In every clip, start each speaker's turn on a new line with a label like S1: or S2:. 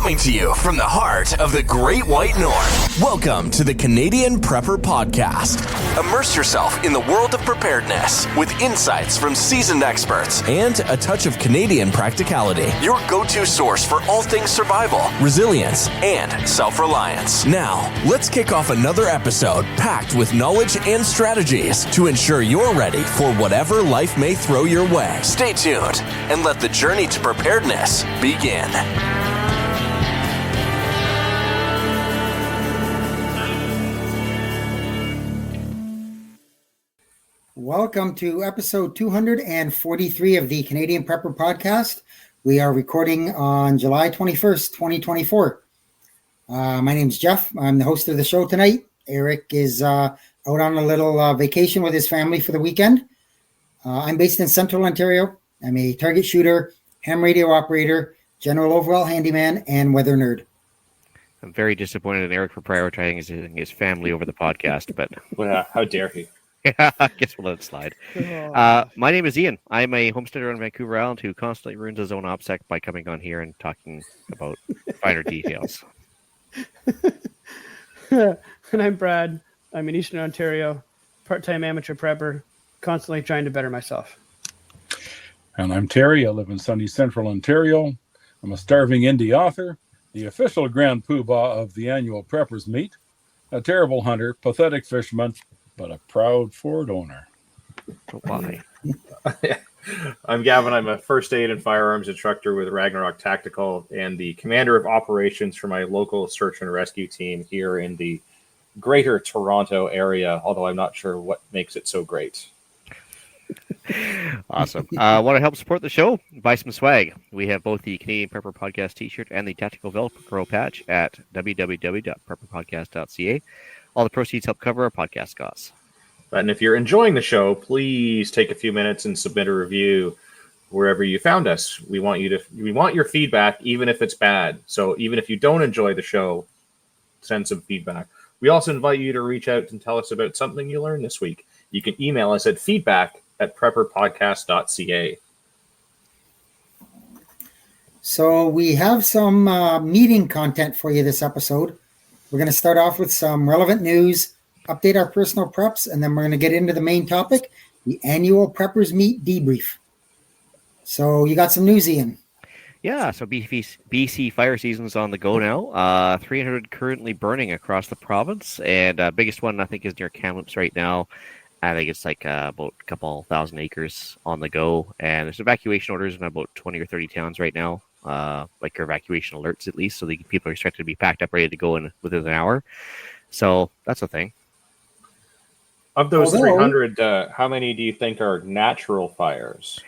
S1: Coming to you from the heart of the Great White North. Welcome to the Canadian Prepper Podcast. Immerse yourself in the world of preparedness with insights from seasoned experts and a touch of Canadian practicality. Your go-to source for all things survival, resilience, and self-reliance. Now, let's kick off another episode packed with knowledge and strategies to ensure you're ready for whatever life may throw your way. Stay tuned and let the journey to preparedness begin.
S2: Welcome to episode 243 of the Canadian Prepper Podcast. We are recording on July 21st, 2024. My name is Jeff. I'm the host of the show tonight. Eric is out on a little vacation with his family for the weekend. I'm based in Central Ontario. I'm a target shooter, ham radio operator, general overall handyman, and weather nerd.
S3: I'm very disappointed in Eric for prioritizing his family over the podcast, but
S4: well, how dare he?
S3: I guess we'll let it slide. My name is Ian. I'm a homesteader on Vancouver Island who constantly ruins his own OPSEC by coming on here and talking about finer details.
S5: And I'm Brad. I'm in Eastern Ontario, part-time amateur prepper, constantly trying to better myself.
S6: And I'm Terry. I live in sunny Central Ontario. I'm a starving indie author, the official grand poobah of the annual Preppers Meet, a terrible hunter, pathetic fisherman, but a proud Ford owner.
S3: Why?
S4: I'm Gavin. I'm a first aid and firearms instructor with Ragnarok Tactical and the commander of operations for my local search and rescue team here in the greater Toronto area, although I'm not sure what makes it so great.
S3: Awesome. Want to help support the show? Buy some swag. We have both the Canadian Prepper Podcast t-shirt and the Tactical Velcro patch at www.prepperpodcast.ca. All the proceeds help cover our podcast costs.
S4: And if you're enjoying the show, please take a few minutes and submit a review wherever you found us. We want your feedback, even if it's bad. So even if you don't enjoy the show, send some feedback. We also invite you to reach out and tell us about something you learned this week. You can email us at feedback@prepperpodcast.ca.
S2: So we have some meeting content for you this episode. We're going to start off with some relevant news, update our personal preps, and then we're going to get into the main topic, the annual Preppers Meet Debrief. So you got some news, Ian?
S3: Yeah, so BC fire season's on the go now. 300 currently burning across the province, and biggest one I think is near Kamloops right now. I think it's like about a couple thousand acres on the go, and there's evacuation orders in about 20 or 30 towns right now. Like evacuation alerts at least, so the people are expected to be packed up, ready to go in within an hour. So that's a thing.
S4: Of those 300, how many do you think are natural fires?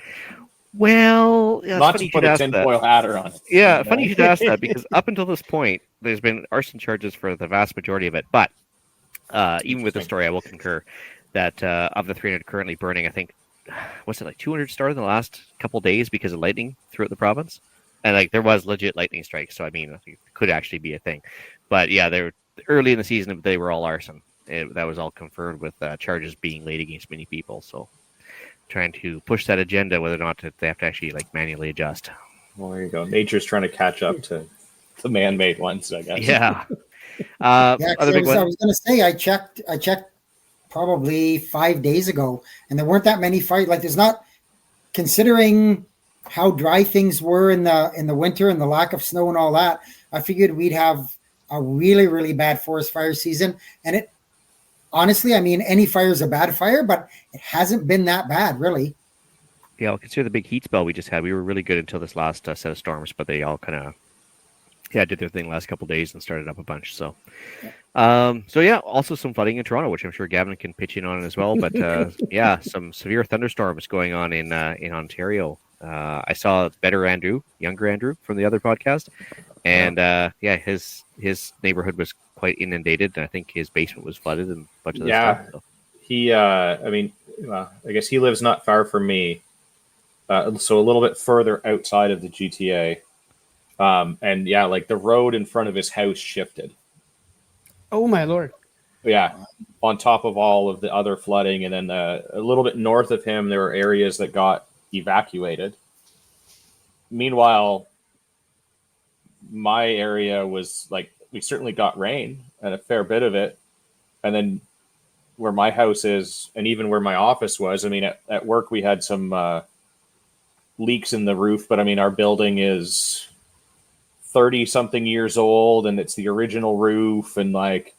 S3: Well, yeah,
S4: not to put a tinfoil hat on it.
S3: Yeah, funny you should ask that, because up until this point, there's been arson charges for the vast majority of it. But even with the story, I will concur that of the 300 currently burning, I think, what's it, like 200 started in the last couple days because of lightning throughout the province. And like there was legit lightning strikes, so I mean, I think it could actually be a thing. But yeah, they were early in the season. They were all arson. That was all confirmed with charges being laid against many people. So trying to push that agenda, whether or not they have to actually like manually adjust.
S4: Well, there you go. Nature's trying to catch up to the man-made ones, I guess.
S3: Yeah.
S2: I was going to say I checked probably 5 days ago, and there weren't that many fires. Like there's not, considering how dry things were in the winter and the lack of snow and all that, I figured we'd have a really, really bad forest fire season. And it honestly, I mean, any fire is a bad fire, but it hasn't been that bad, really.
S3: Yeah, I'll consider the big heat spell we just had. We were really good until this last set of storms, but they all kind of did their thing the last couple of days and started up a bunch. So, also some flooding in Toronto, which I'm sure Gavin can pitch in on as well. But some severe thunderstorms going on in Ontario. I saw younger Andrew from the other podcast, and his neighborhood was quite inundated, and I think his basement was flooded and a bunch of stuff. So.
S4: He, I guess he lives not far from me, so a little bit further outside of the GTA. Like the road in front of his house shifted.
S5: Oh my Lord.
S4: Yeah. On top of all of the other flooding. And then a little bit north of him, there were areas that got evacuated. Meanwhile, my area was like, we certainly got rain and a fair bit of it. And then where my house is, and even where my office was, I mean, at work we had some leaks in the roof, but I mean, our building is 30 something years old and it's the original roof, and like,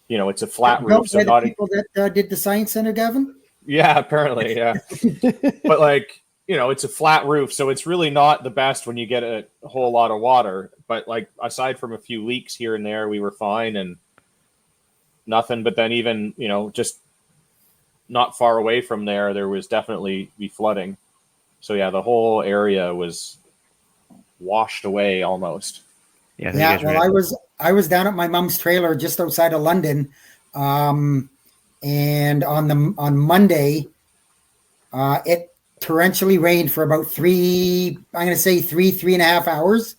S4: you know, it's a flat roof. So
S2: not the people that did the science center, Gavin.
S4: Yeah, apparently, yeah. But like, you know, it's a flat roof, so it's really not the best when you get a whole lot of water. But like, aside from a few leaks here and there, we were fine and nothing. But then even, you know, just not far away from there was definitely be flooding. So yeah, the whole area was washed away almost.
S2: Yeah. Well, I was down at my mom's trailer just outside of London, and on Monday, it torrentially rained for about 3.5 hours.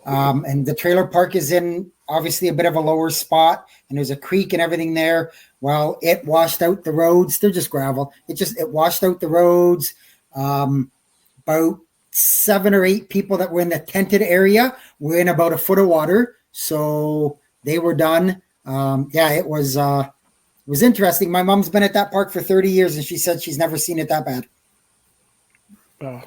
S2: And the trailer park is in obviously a bit of a lower spot, and there's a creek and everything there. Well, it washed out the roads. They're just gravel. It washed out the roads. About 7 or 8 people that were in the tented area were in about a foot of water. So they were done. It was interesting. My mom's been at that park for 30 years and she said she's never seen it that bad.
S5: Oh.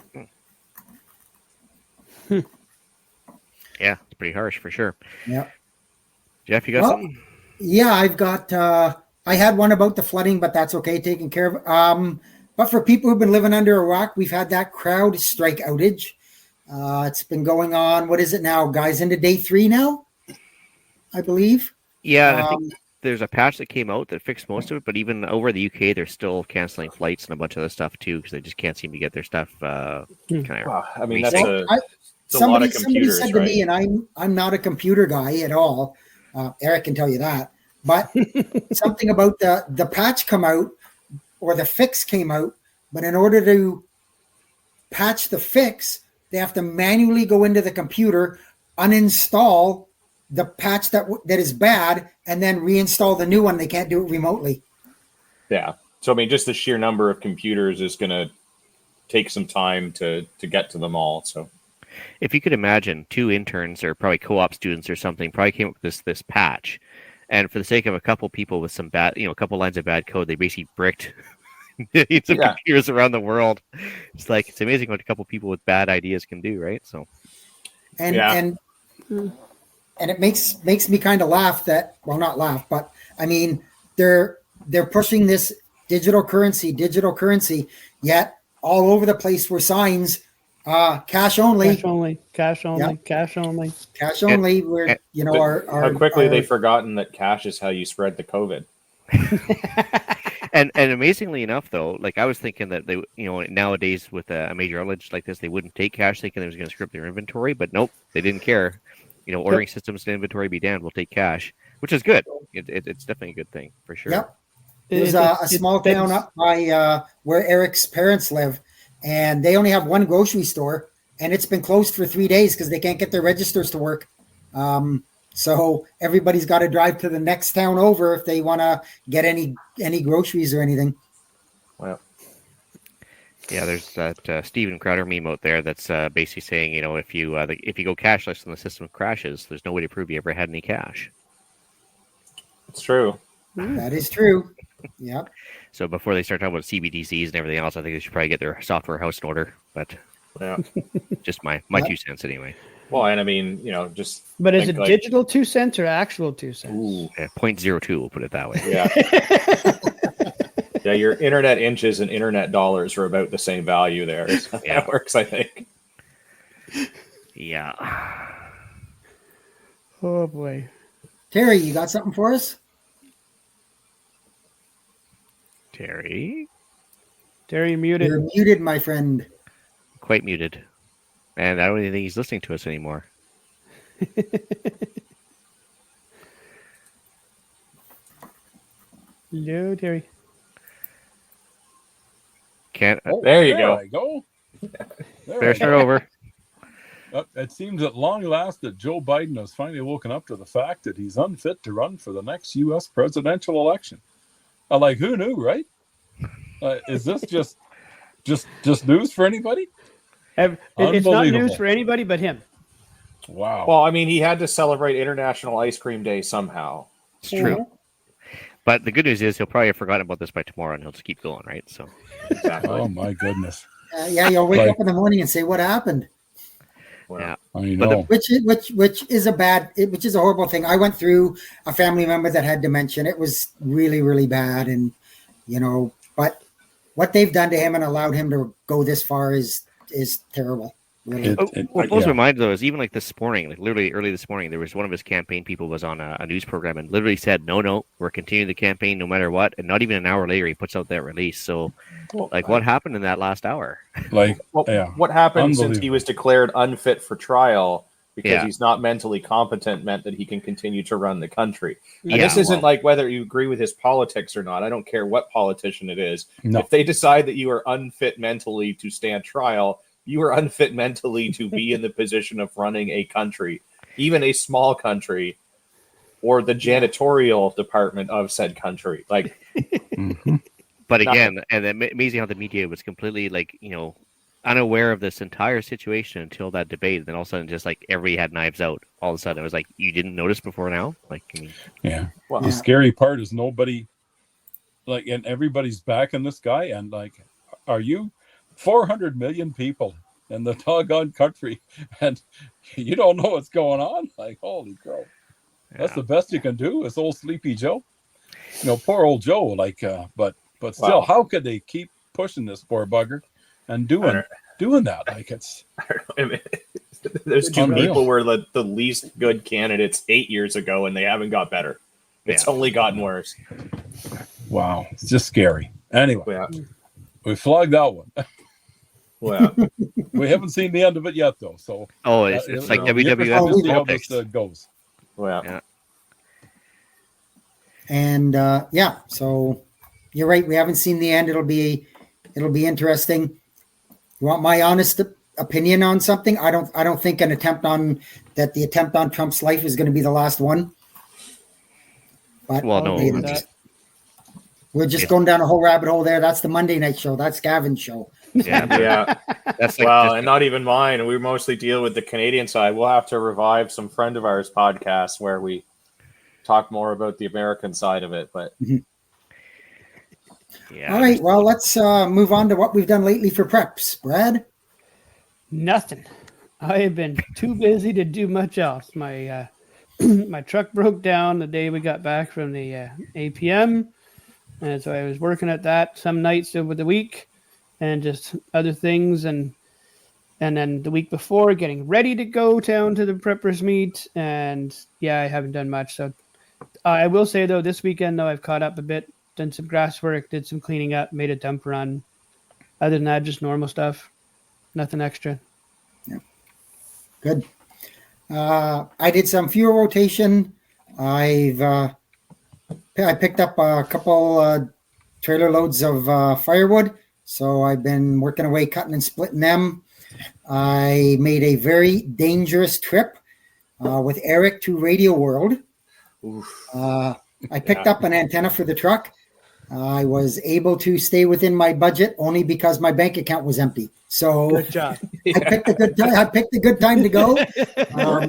S3: Yeah, it's pretty harsh for sure.
S2: Yeah.
S3: Jeff, you got something?
S2: Yeah, I've got, I had one about the flooding, but that's okay, taken care of. But for people who've been living under a rock, we've had that crowd strike outage. It's been going on. What is it now, guys? Into day 3 now, I believe.
S3: Yeah, I think there's a patch that came out that fixed most of it, but even over the UK, they're still canceling flights and a bunch of other stuff too because they just can't seem to get their stuff.
S4: I mean, that's
S3: resync.
S4: a lot of computers,
S2: somebody said
S4: right?
S2: to me, and I'm not a computer guy at all. Eric can tell you that. But something about the patch come out, or the fix came out, but in order to patch the fix, they have to manually go into the computer, uninstall the patch that is bad, and then reinstall the new one. They can't do it remotely.
S4: Yeah. So, I mean, just the sheer number of computers is going to take some time to get to them all. So,
S3: if you could imagine 2 interns or probably co-op students or something probably came up with this patch, and for the sake of a couple people with some bad, a couple lines of bad code, they basically bricked millions of computers around the world. It's like, it's amazing what a couple people with bad ideas can do, right? So,
S2: and it makes me kind of laugh that, well, not laugh, but I mean, they're pushing this digital currency, yet all over the place were signs, cash only. Where,
S4: how quickly they've forgotten that cash is how you spread the COVID.
S3: And amazingly enough, though, like I was thinking that they, nowadays with a major outage like this, they wouldn't take cash, thinking they was going to script their inventory, but nope, they didn't care. Ordering systems and inventory be damned, we'll take cash, which is good. It's definitely a good thing for sure.
S2: Yep. There's a small town up by where Eric's parents live, and they only have one grocery store, and it's been closed for 3 days because they can't get their registers to work. So everybody's got to drive to the next town over if they want to get any groceries or anything.
S4: Wow.
S3: Yeah, there's that Steven Crowder meme out there that's basically saying, if you go cashless and the system crashes, there's no way to prove you ever had any cash.
S4: It's true.
S2: That is true. Yep.
S3: So before they start talking about CBDCs and everything else, I think they should probably get their software house in order. But just my 2 cents anyway.
S4: Well, and I mean, just.
S5: But is it digital 2 cents or actual 2 cents?
S4: Ooh.
S3: 0.02, we'll put it that way.
S4: Yeah. Yeah, your internet inches and internet dollars are about the same value there. So that works, I think.
S3: Yeah.
S5: Oh, boy.
S2: Terry, you got something for us?
S3: Terry,
S5: muted.
S2: You're muted, my friend.
S3: Quite muted. And I don't even think he's listening to us anymore.
S5: Hello, Terry.
S3: Can't.
S4: There you go.
S6: I go.
S3: Better start over.
S6: It seems at long last that Joe Biden has finally woken up to the fact that he's unfit to run for the next U.S. presidential election. Like, who knew, right? Is this just news for anybody?
S5: It's not news for anybody but him.
S6: Wow.
S4: Well, I mean, he had to celebrate International Ice Cream Day somehow.
S3: It's true. But the good news is he'll probably have forgotten about this by tomorrow, and he'll just keep going, right? So,
S4: Exactly.
S6: Oh my goodness.
S2: Yeah, you'll wake up in the morning and say, "What happened?"
S4: Well,
S3: yeah.
S6: I know.
S2: Which is a horrible thing. I went through a family member that had dementia. It was really, really bad, and but what they've done to him and allowed him to go this far is terrible. Really.
S3: What blows my mind though is even like this morning, like literally early this morning, there was one of his campaign people was on a news program and literally said, "No, we're continuing the campaign no matter what." And not even an hour later, he puts out that release. So, what happened in that last hour?
S4: What happened since he was declared unfit for trial because he's not mentally competent meant that he can continue to run the country. And this isn't like whether you agree with his politics or not. I don't care what politician it is.
S6: No.
S4: If they decide that you are unfit mentally to stand trial, you are unfit mentally to be in the position of running a country, even a small country, or the janitorial department of said country. Like,
S3: But again, and amazing how the media was completely unaware of this entire situation until that debate. And then all of a sudden, just like everybody had knives out. All of a sudden, it was like, you didn't notice before now?
S6: Well, the scary part is nobody, and everybody's backing this guy. And are you 400 million people in the doggone country and you don't know what's going on? Like, holy crow. That's the best you can do is old Sleepy Joe. Poor old Joe, but still, how could they keep pushing this poor bugger and doing that? Like, it's
S4: those two
S6: unreal.
S4: people were the least good candidates 8 years ago, and they haven't got better. It's only gotten worse.
S6: Wow, it's just scary. Anyway, we flogged that one.
S4: Well,
S6: we haven't seen the end of it yet, though. So
S3: it's like WWF
S6: see how this goes.
S4: well,
S3: Yeah.
S2: And so you're right. We haven't seen the end. It'll be interesting. You want my honest opinion on something? I don't think the attempt on Trump's life is going to be the last one. But we're just going down a whole rabbit hole there. That's the Monday night show. That's Gavin's show.
S4: Yeah.
S3: That's
S4: and not even mine. We mostly deal with the Canadian side. We'll have to revive some friend of ours podcasts where we talk more about the American side of it. But
S2: all right. Well, let's move on to what we've done lately for preps. Brad?
S5: Nothing. I have been too busy to do much else. My my truck broke down the day we got back from the APM. And so I was working at that some nights over the week and just other things. And then the week before, getting ready to go down to the preppers meet. And I haven't done much. So I will say, though, this weekend, I've caught up a bit, done some grass work, did some cleaning up, made a dump run. Other than that, just normal stuff. Nothing extra.
S2: Yeah. Good. I did some fuel rotation. I picked up a couple trailer loads of firewood, so I've been working away, cutting and splitting them. I made a very dangerous trip with Eric to Radio World. I picked up an antenna for the truck. I was able to stay within my budget only because my bank account was empty. So
S5: good job.
S2: I picked a good time to go. I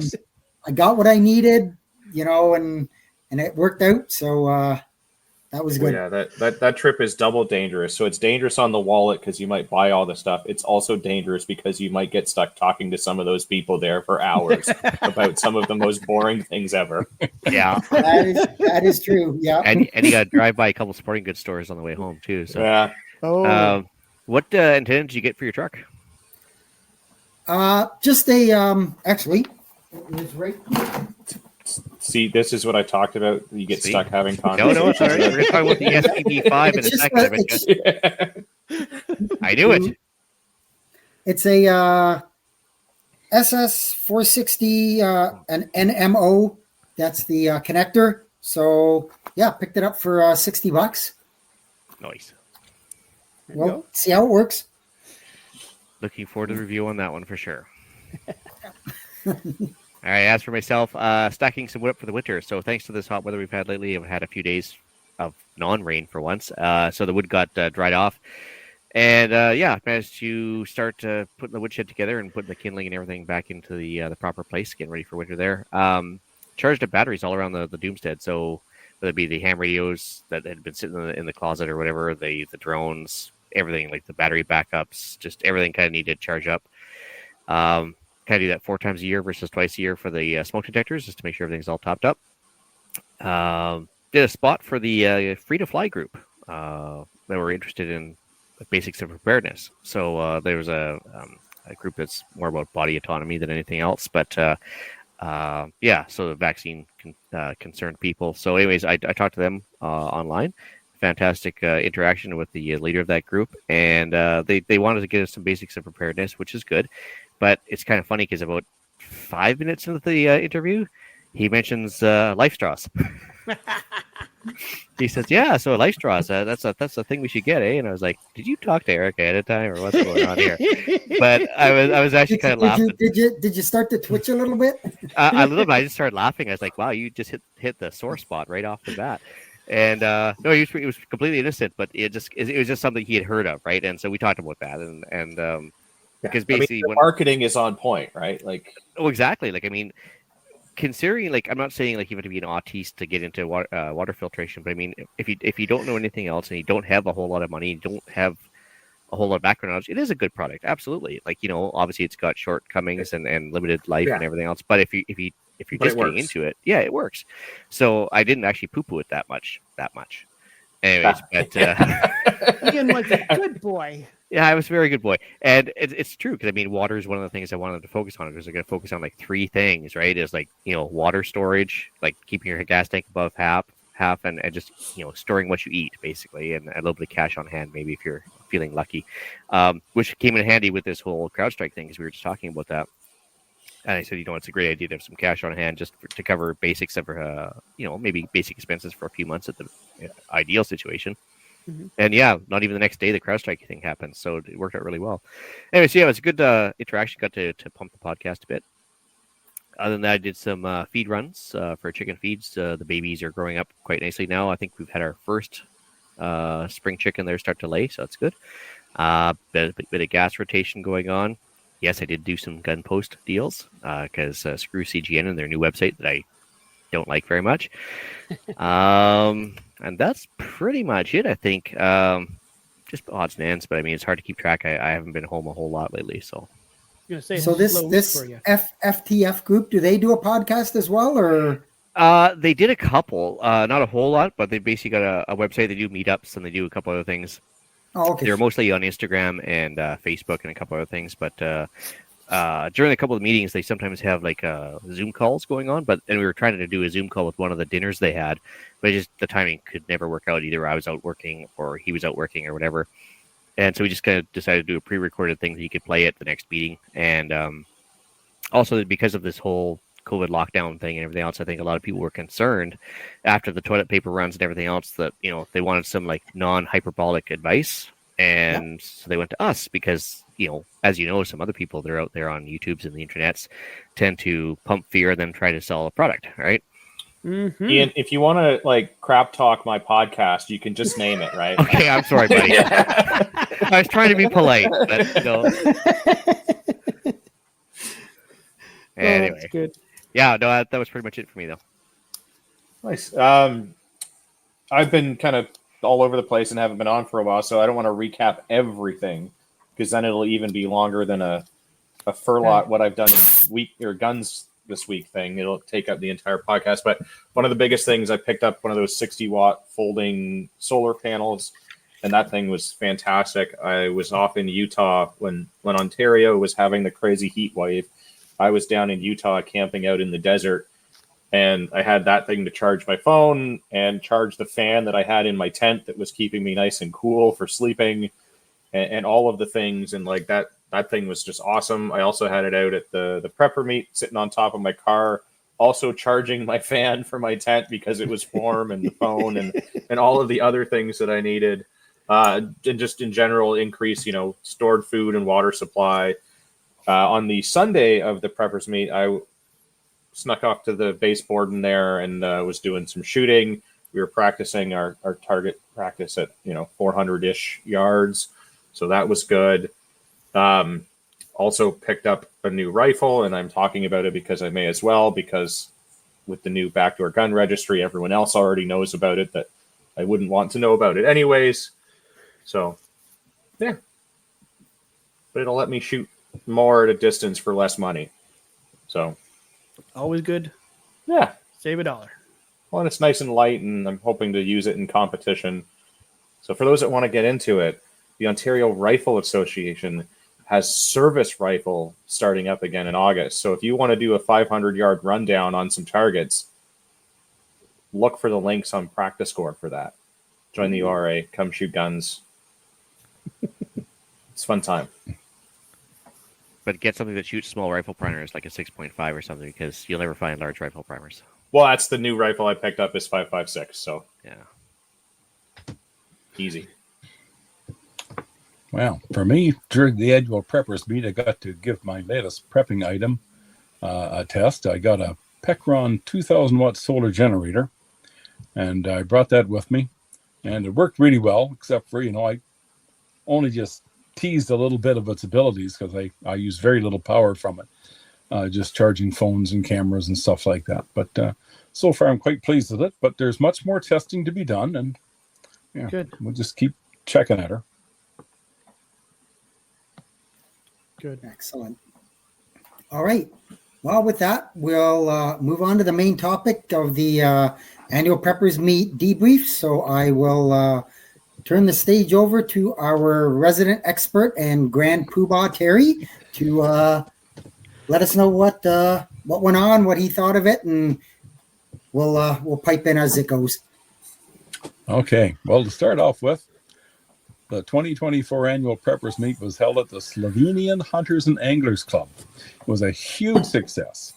S2: got what I needed, and it worked out. So that was good.
S4: Yeah, that trip is double dangerous. So it's dangerous on the wallet because you might buy all the stuff. It's also dangerous because you might get stuck talking to some of those people there for hours about some of the most boring things ever.
S3: Yeah,
S2: that is true. Yeah,
S3: and you got to drive by a couple sporting goods stores on the way home too. So
S4: yeah.
S3: What antenna did you get for your truck?
S2: Just a actually, it was right here.
S4: See, this is what I talked about. You get stuck having conversations.
S3: No, it's all right. We're going to talk about the SPB5 in a second. I knew it.
S2: It's a SS460 an NMO. That's the connector. So picked it up for $60.
S3: Nice.
S2: Well, see how it works.
S3: Looking forward to the review on that one for sure. All right, as for myself, stacking some wood up for the winter. So thanks to this hot weather we've had lately, I've had a few days of non-rain for once. So the wood got dried off. And managed to start putting the woodshed together and putting the kindling and everything back into the proper place, getting ready for winter there. Charged up batteries all around the Doomstead. So whether it be the ham radios that had been sitting in the closet or whatever, the drones, everything, like the battery backups, just everything kind of needed to charge up. Kind of do that 4 times a year versus twice a year for the smoke detectors, just to make sure everything's all topped up. Did a spot for the Free to Fly group that were interested in the basics of preparedness. So there was a group that's more about body autonomy than anything else. But so the vaccine concerned people. So anyways, I talked to them online. Fantastic interaction with the leader of that group. And they wanted to get us some basics of preparedness, which is good. But it's kind of funny because about 5 minutes into the interview, he mentions life straws. He says, "Yeah, so life straws. That's the thing we should get, eh?" And I was like, "Did you talk to Eric ahead of time, or what's going on here?" But I was actually kind of laughing.
S2: Did you start to twitch a little bit?
S3: A little bit. I just started laughing. I was like, "Wow, you just hit the sore spot right off the bat." And no, he was completely innocent, but it was just something he had heard of, right? And so we talked about that, and because basically
S4: marketing is on point, right? Like,
S3: oh, exactly. Like, I mean, considering, like, I'm not saying like you have to be an autiste to get into water filtration, but I mean, if you don't know anything else and you don't have a whole lot of money, you don't have a whole lot of background knowledge, it is a good product, absolutely. Like, obviously it's got shortcomings and limited life and everything else, but if you're just getting into it, yeah, it works. So I didn't actually poo-poo it that much. Anyways, but
S5: Ian was a good boy.
S3: Yeah, I was a very good boy. And it's true, because I mean, water is one of the things I wanted to focus on. Because I'm going to focus on like 3 things, right? Is like, water storage, like keeping your gas tank above half, and just, storing what you eat, basically, and a little bit of cash on hand, maybe if you're feeling lucky, which came in handy with this whole CrowdStrike thing, because we were just talking about that. And I said, it's a great idea to have some cash on hand just to cover basics of, maybe basic expenses for a few months at the ideal situation. Mm-hmm. And yeah, not even the next day the CrowdStrike thing happened, so it worked out really well. Anyways, yeah, it was a good interaction. Got to pump the podcast a bit. Other than that, I did some feed runs for chicken feeds. The babies are growing up quite nicely now. I think we've had our first spring chicken there start to lay, so that's good. Bit of gas rotation going on. Yes, I did do some gun post deals because screw CGN and their new website that I don't like very much. And that's pretty much it, I think. Just odds and ends, but I mean, it's hard to keep track. I haven't been home a whole lot lately, so.
S2: So this FTF group, do they do a podcast as well, or?
S3: They did a couple, not a whole lot, but they basically got a website. They do meetups and they do a couple other things.
S2: Oh, okay.
S3: They're mostly on Instagram and Facebook and a couple other things, but during a couple of meetings, they sometimes have like Zoom calls going on. And we were trying to do a Zoom call with one of the dinners they had, but just the timing could never work out. Either I was out working or he was out working or whatever. And so we just kind of decided to do a pre-recorded thing that he could play at the next meeting. And also because of this whole COVID lockdown thing and everything else, I think a lot of people were concerned after the toilet paper runs and everything else that, they wanted some like non-hyperbolic advice. And so they went to us because, as some other people that are out there on YouTubes and the internets tend to pump fear and then try to sell a product, right?
S5: Mm-hmm.
S4: Ian, if you want to like crap talk my podcast, you can just name it, right?
S3: Okay, I'm sorry, buddy. I was trying to be polite, but Anyway,
S5: that's good.
S3: Yeah, no, that was pretty much it for me, though.
S4: Nice. I've been kind of all over the place and haven't been on for a while, so I don't want to recap everything because then it'll even be longer than a furlot. What I've done in week or guns this week thing, it'll take up the entire podcast. But one of the biggest things, I picked up one of those 60-watt folding solar panels, and that thing was fantastic. I was off in Utah when Ontario was having the crazy heat wave. I was down in Utah camping out in the desert, and I had that thing to charge my phone and charge the fan that I had in my tent that was keeping me nice and cool for sleeping, and all of the things. And like that thing was just awesome. I also had it out at the prepper meet sitting on top of my car, also charging my fan for my tent because it was warm, and the phone and all of the other things that I needed. And just in general increase, stored food and water supply. On the Sunday of the preppers meet, I snuck off to the baseboard in there and was doing some shooting. We were practicing our target practice at 400-ish yards. So that was good. Also picked up a new rifle, and I'm talking about it because I may as well, because with the new backdoor gun registry, everyone else already knows about it that I wouldn't want to know about it anyways. So, yeah. But it'll let me shoot more at a distance for less money. So,
S5: Always good.
S4: yeah.
S5: Save $1.
S4: Well, and it's nice and light, and I'm hoping to use it in competition. So for those that want to get into it, the Ontario Rifle Association has service rifle starting up again in August. So if you want to do a 500-yard rundown on some targets, look for the links on Practice Score for that. Join the ORA, come shoot guns. It's a fun time.
S3: But get something that shoots small rifle primers, like a 6.5 or something, because you'll never find large rifle primers.
S4: Well, that's the new rifle I picked up is 5.56, so
S3: Yeah.
S4: easy.
S6: Well, for me, during the annual preppers meet, I got to give my latest prepping item a test. I got a Pecron 2000 watt solar generator, and I brought that with me, and it worked really well, except for, I only just teased a little bit of its abilities because I use very little power from it, just charging phones and cameras and stuff like that. But so far, I'm quite pleased with it, but there's much more testing to be done, and yeah,
S5: Good.
S6: We'll just keep checking at her.
S5: Good.
S2: Excellent. All right. Well, with that, we'll move on to the main topic of the annual Preppers Meet debrief. So I will turn the stage over to our resident expert and Grand Poobah Terry to let us know what went on, what he thought of it, and we'll pipe in as it goes.
S6: Okay. Well, to start off with, the 2024 annual Preppers Meet was held at the Slovenian Hunters and Anglers Club. It was a huge success.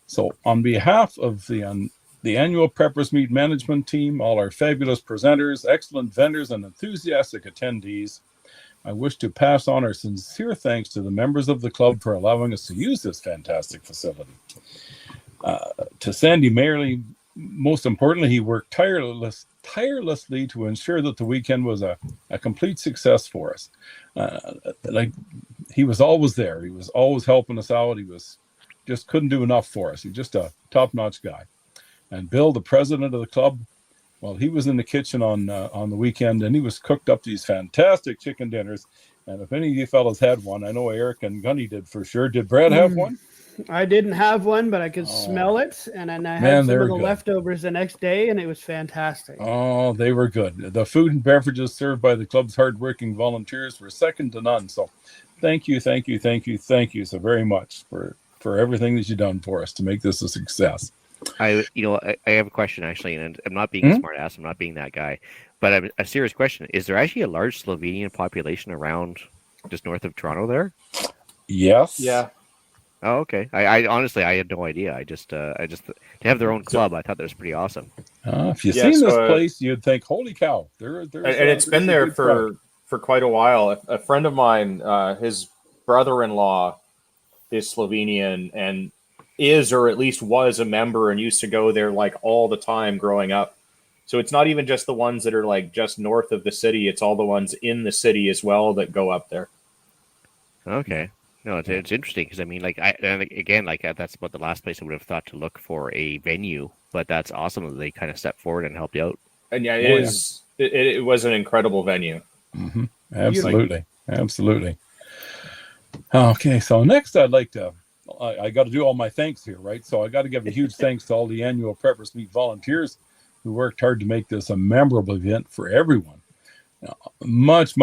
S6: So on behalf of the annual Preppers Meet management team, all our fabulous presenters, excellent vendors, and enthusiastic attendees, I wish to pass on our sincere thanks to the members of the club for allowing us to use this fantastic facility. To Sandy Mayerly, most importantly, he worked tirelessly to ensure that the weekend was a complete success for us. He was always there. He was always helping us out. He just couldn't do enough for us. He's just a top-notch guy. And Bill, the president of the club, well, he was in the kitchen on the weekend, and he was cooked up these fantastic chicken dinners. And if any of you fellas had one, I know Eric and Gunny did for sure. Did Brad have one?
S5: I didn't have one, but I could smell it, and then I had some of the leftovers the next day, and it was fantastic.
S6: Oh, they were good. The food and beverages served by the club's hardworking volunteers were second to none. So thank you so very much for everything that you've done for us to make this a success.
S3: I have a question, actually, and I'm not being a smart ass. I'm not being that guy. But a serious question. Is there actually a large Slovenian population around just north of Toronto there?
S6: Yes.
S4: Yeah.
S3: Oh, okay. I honestly, I had no idea. I just to have their own club, I thought that was pretty awesome.
S6: If you've seen this place, you'd think, holy cow. And
S4: it's been there for quite a while. A friend of mine, his brother-in-law is Slovenian and is, or at least was, a member and used to go there like all the time growing up. So it's not even just the ones that are like just north of the city. It's all the ones in the city as well that go up there.
S3: Okay. No, it's interesting because that's about the last place I would have thought to look for a venue, but that's awesome that they kind of stepped forward and helped you out.
S4: And yeah, it was an incredible venue.
S6: Mm-hmm. Absolutely. Okay, so next I'd like to, I got to do all my thanks here, right? So I got to give a huge thanks to all the annual Preppers Meet volunteers who worked hard to make this a memorable event for everyone. Now, much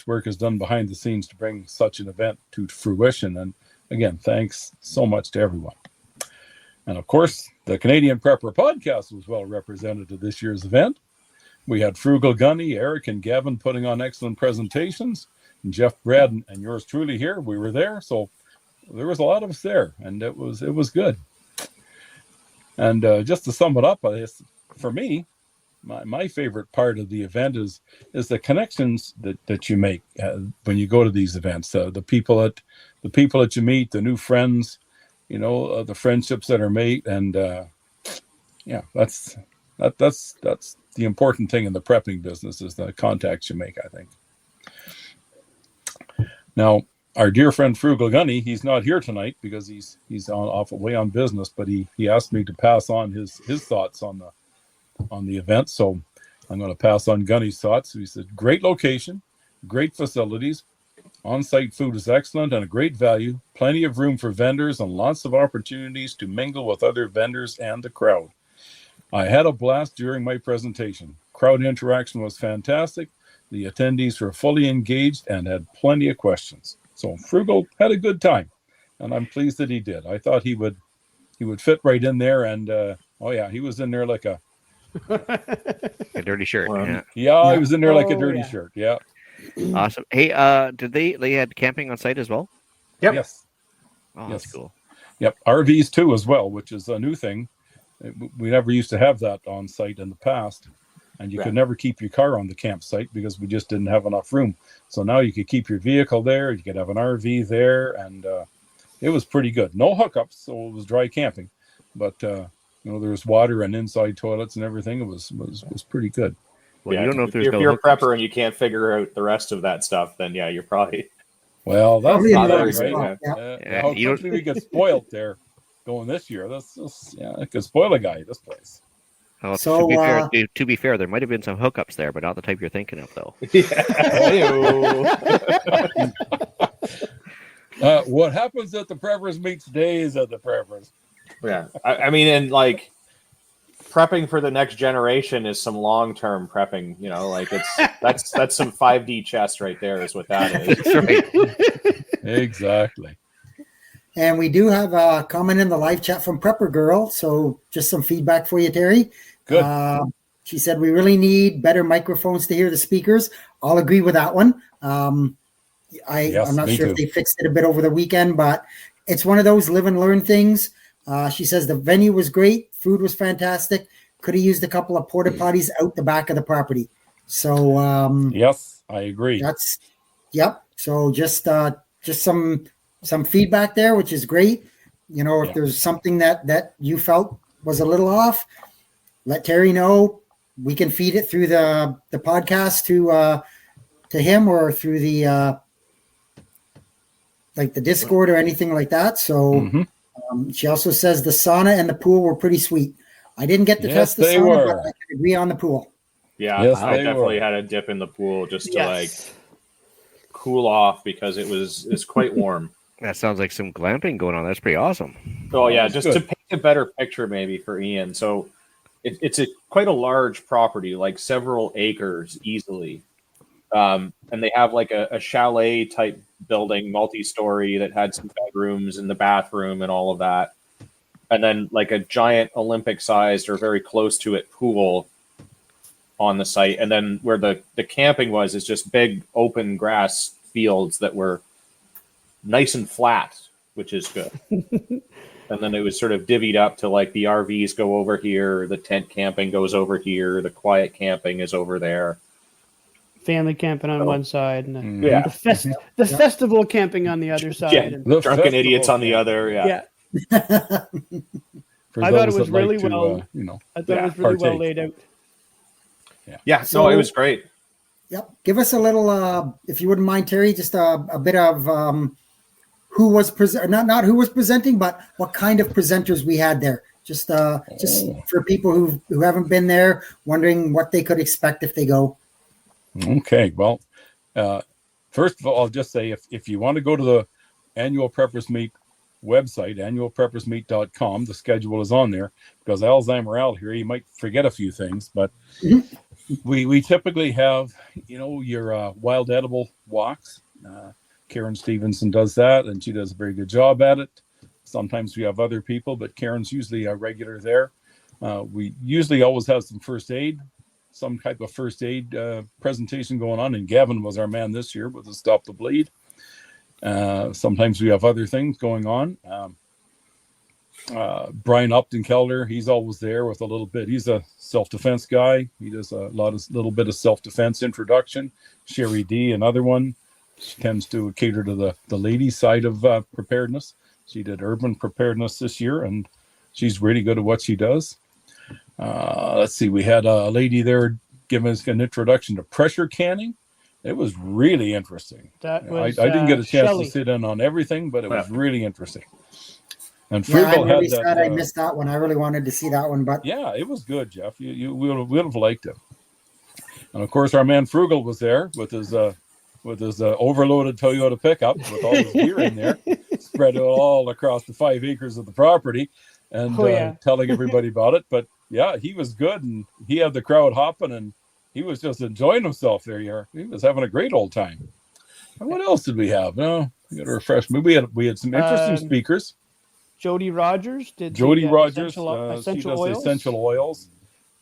S6: work is done behind the scenes to bring such an event to fruition. And again, thanks so much to everyone. And of course, the Canadian Prepper podcast was well represented at this year's event. We had Frugal Gunny, Eric, and Gavin putting on excellent presentations. And Jeff, Brad, and yours truly here. We were there. So there was a lot of us there, and it was good. And just to sum it up, for me, my favorite part of the event is the connections that you make when you go to these events. The people that you meet, the new friends, the friendships that are made, and that's the important thing in the prepping business is the contacts you make, I think. Now, our dear friend Frugal Gunny, he's not here tonight because he's off away on business, but he asked me to pass on his thoughts on the event. So I'm going to pass on Gunny's thoughts. He said, great location, great facilities, on-site food is excellent and a great value, plenty of room for vendors and lots of opportunities to mingle with other vendors and the crowd. I had a blast during my presentation. Crowd interaction was fantastic. The attendees were fully engaged and had plenty of questions. So Frugal had a good time, and I'm pleased that he did. I thought he would fit right in there, and he was in there like a
S3: dirty shirt.
S6: He was in there like a dirty shirt. Yeah.
S3: Awesome. Hey, did they had camping on site as well?
S4: Yep.
S6: Yes.
S3: Oh, that's cool.
S6: Yep. RVs too as well, which is a new thing. We never used to have that on site in the past. And you could never keep your car on the campsite because we just didn't have enough room. So now you could keep your vehicle there. You could have an RV there, and it was pretty good. No hookups, so it was dry camping, but there was water and inside toilets and everything. It was pretty good.
S3: Well, you don't know if
S4: you're a prepper and you can't figure out the rest of that stuff, then you're probably
S6: that's
S4: not
S6: very
S4: right.
S6: How quickly we get spoiled there going this year. It could spoil a guy this place.
S3: Well,
S2: So,
S3: to be fair, there might have been some hookups there, but not the type you're thinking of, though.
S6: What happens at the preppers meet stays at the preppers.
S4: Yeah, I mean, and like prepping for the next generation is some long-term prepping. That's some 5D chess right there. Is what that is.
S3: That's right.
S6: Exactly.
S2: And we do have a comment in the live chat from Prepper Girl. So just some feedback for you, Terry.
S6: Good.
S2: She said, we really need better microphones to hear the speakers. I'll agree with that one. I'm not sure if they fixed it a bit over the weekend, but it's one of those live and learn things. She says the venue was great. Food was fantastic. Could have used a couple of porta potties out the back of the property. So
S6: yes, I agree.
S2: So just some feedback there, which is great. If there's something that you felt was a little off, let Terry know. We can feed it through the podcast to him or through the the Discord or anything like that. So she also says the sauna and the pool were pretty sweet. I didn't get to test the sauna, but I can agree on the pool.
S4: Yeah,
S6: yes,
S4: I definitely had a dip in the pool just to cool off because it's quite warm.
S3: That sounds like some glamping going on. That's pretty awesome.
S4: Oh yeah, just to paint a better picture maybe for Ian. So it's quite a large property, like several acres easily. And they have like a chalet type building, multi-story, that had some bedrooms in the bathroom and all of that. And then like a giant Olympic sized or very close to it pool on the site. And then where the camping was is just big open grass fields that were nice and flat, which is good. And then it was sort of divvied up to like the RVs go over here, the tent camping goes over here, the quiet camping is over there.
S5: Family camping on one side, and
S4: the
S5: festival camping on the other side.
S4: Yeah,
S5: and
S4: the drunken idiots on the other.
S5: Yeah. I thought it was really well. I thought it was really well laid out.
S4: Yeah. So it was great.
S2: Yep. Give us a little, if you wouldn't mind, Terry, just a bit of who was not who was presenting, but what kind of presenters we had there. Just for people who haven't been there, wondering what they could expect if they go.
S6: Okay. Well, first of all, I'll just say if you want to go to the Annual Preppers Meet website, annualpreppersmeet.com, the schedule is on there, because Alzheimer out here, you might forget a few things, but we typically have, your wild edible walks. Karen Stevenson does that, and she does a very good job at it. Sometimes we have other people, but Karen's usually a regular there. We usually always have some type of first aid presentation going on, and Gavin was our man this year with the Stop the Bleed. Sometimes we have other things going on. Brian Upton-Kelder, he's always there with a little bit. He's a self-defense guy. He does a little bit of self-defense introduction. Sherry D, another one. She tends to cater to the ladies' side of preparedness. She did urban preparedness this year, and she's really good at what she does. Let's see, we had a lady there giving us an introduction to pressure canning. It was really interesting.
S5: That was,
S6: I didn't get a chance
S5: Shelley.
S6: to sit in on everything, but it was really interesting. And
S2: Yeah, I'm
S6: Frugal
S2: really
S6: had
S2: sad
S6: that.
S2: I missed that one. I really wanted to see that one, but
S6: Yeah, it was good, Jeff. You would have liked it. And of course, our man Frugal was there with his overloaded Toyota pickup with all his gear in there, spread it all across the 5 acres of the property, and telling everybody about it. But yeah, he was good, and he had the crowd hopping, and he was just enjoying himself there. He was having a great old time. And what else did we have? No, we got to refresh. We had some interesting speakers.
S5: Jody Rogers did.
S6: Jody Rogers,
S5: essential
S6: she does
S5: oils.
S6: essential oils.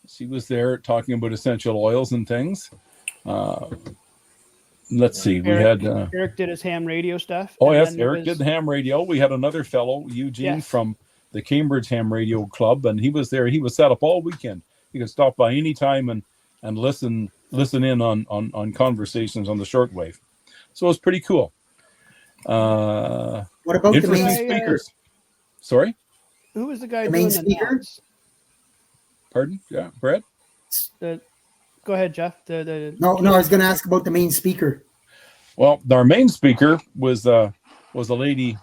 S6: She was there talking about essential oils and things. Let's see.
S5: Eric did his ham radio stuff.
S6: Oh, yes. Eric did the ham radio. We had another fellow, Eugene, from the Cambridge Ham Radio Club, and he was there. He was set up all weekend. You could stop by any time and listen in on conversations on the shortwave. So it was pretty cool.
S2: what about the main
S6: speakers? Sorry?
S5: Who was the guy
S2: The
S5: doing
S2: main speaker?
S5: notes?
S6: Pardon? Yeah, Brad?
S5: Go ahead, Jeff.
S2: No, I was going to ask about the main speaker.
S6: Well, our main speaker was a lady.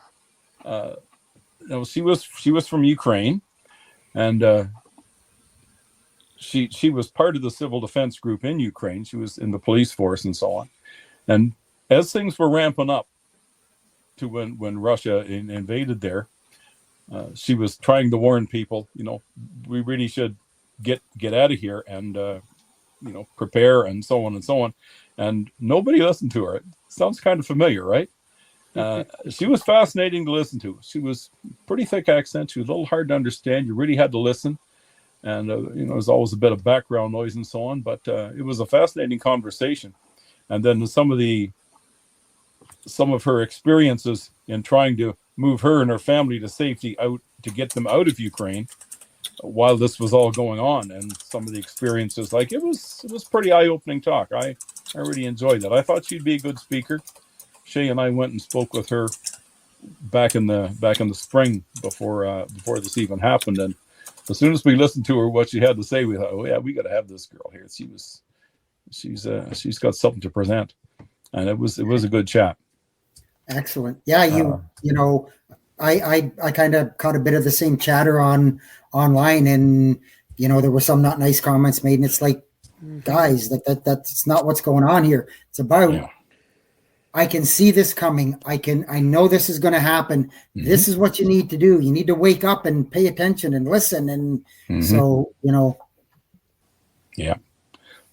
S6: She was from Ukraine, and she was part of the civil defense group in Ukraine. She was in the police force and so on. And as things were ramping up to when Russia invaded there, she was trying to warn people, we really should get out of here and prepare and so on and so on. And nobody listened to her. It sounds kind of familiar, right? She was fascinating to listen to. She was pretty thick accent. She was a little hard to understand. You really had to listen. And, there was always a bit of background noise and so on. But it was a fascinating conversation. And then some of her experiences in trying to move her and her family to safety out to get them out of Ukraine while this was all going on, and some of the experiences, like it was pretty eye-opening talk. I really enjoyed that. I thought she'd be a good speaker. Shay and I went and spoke with her back in the spring before this even happened, and as soon as we listened to her, what she had to say, we thought, oh yeah, we got to have this girl here. She's got something to present, and it was a good chat.
S2: Excellent. Yeah, I kind of caught a bit of the same chatter online, and there were some not nice comments made, and it's like, guys, that's not what's going on here. It's about I can see this coming. I know this is going to happen. Mm-hmm. This is what you need to do. You need to wake up and pay attention and listen. And so,
S6: Yeah.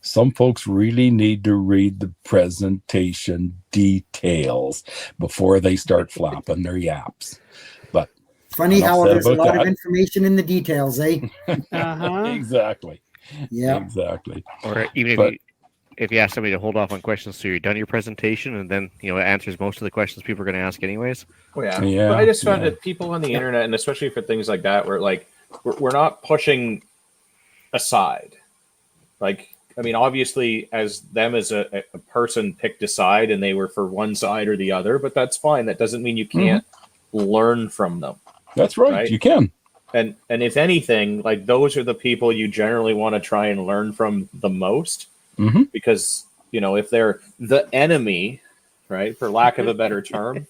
S6: Some folks really need to read the presentation details before they start flapping their yaps. But
S2: funny how there's a lot of information in the details, eh?
S6: Exactly.
S2: Yeah.
S6: Exactly.
S3: Or even if you ask somebody to hold off on questions so you're done your presentation, and then it answers most of the questions people are going to ask anyways.
S4: Oh yeah. But I just found that people on the internet, and especially for things like that, where like we're not pushing aside. Like, I mean, obviously, as a person picked a side and they were for one side or the other, but that's fine. That doesn't mean you can't learn from them.
S6: That's right. You can.
S4: And if anything, like those are the people you generally want to try and learn from the most, because if they're the enemy, right, for lack of a better term,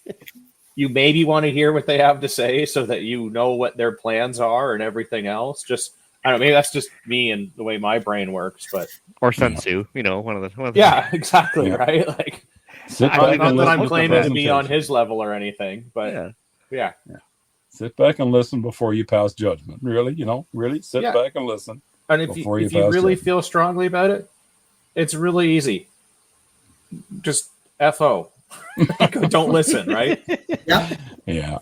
S4: you maybe want to hear what they have to say so that you know what their plans are and everything else. Just I don't know, maybe that's just me and the way my brain works, but
S3: or Sun Tzu, one of the
S4: yeah, exactly, right. Like, not that I'm claiming to be on his level or anything, but yeah.
S6: Sit back and listen before you pass judgment. Really sit back and listen.
S4: And if you really feel strongly about it, it's really easy. Just FO. Don't listen, right?
S6: Yeah.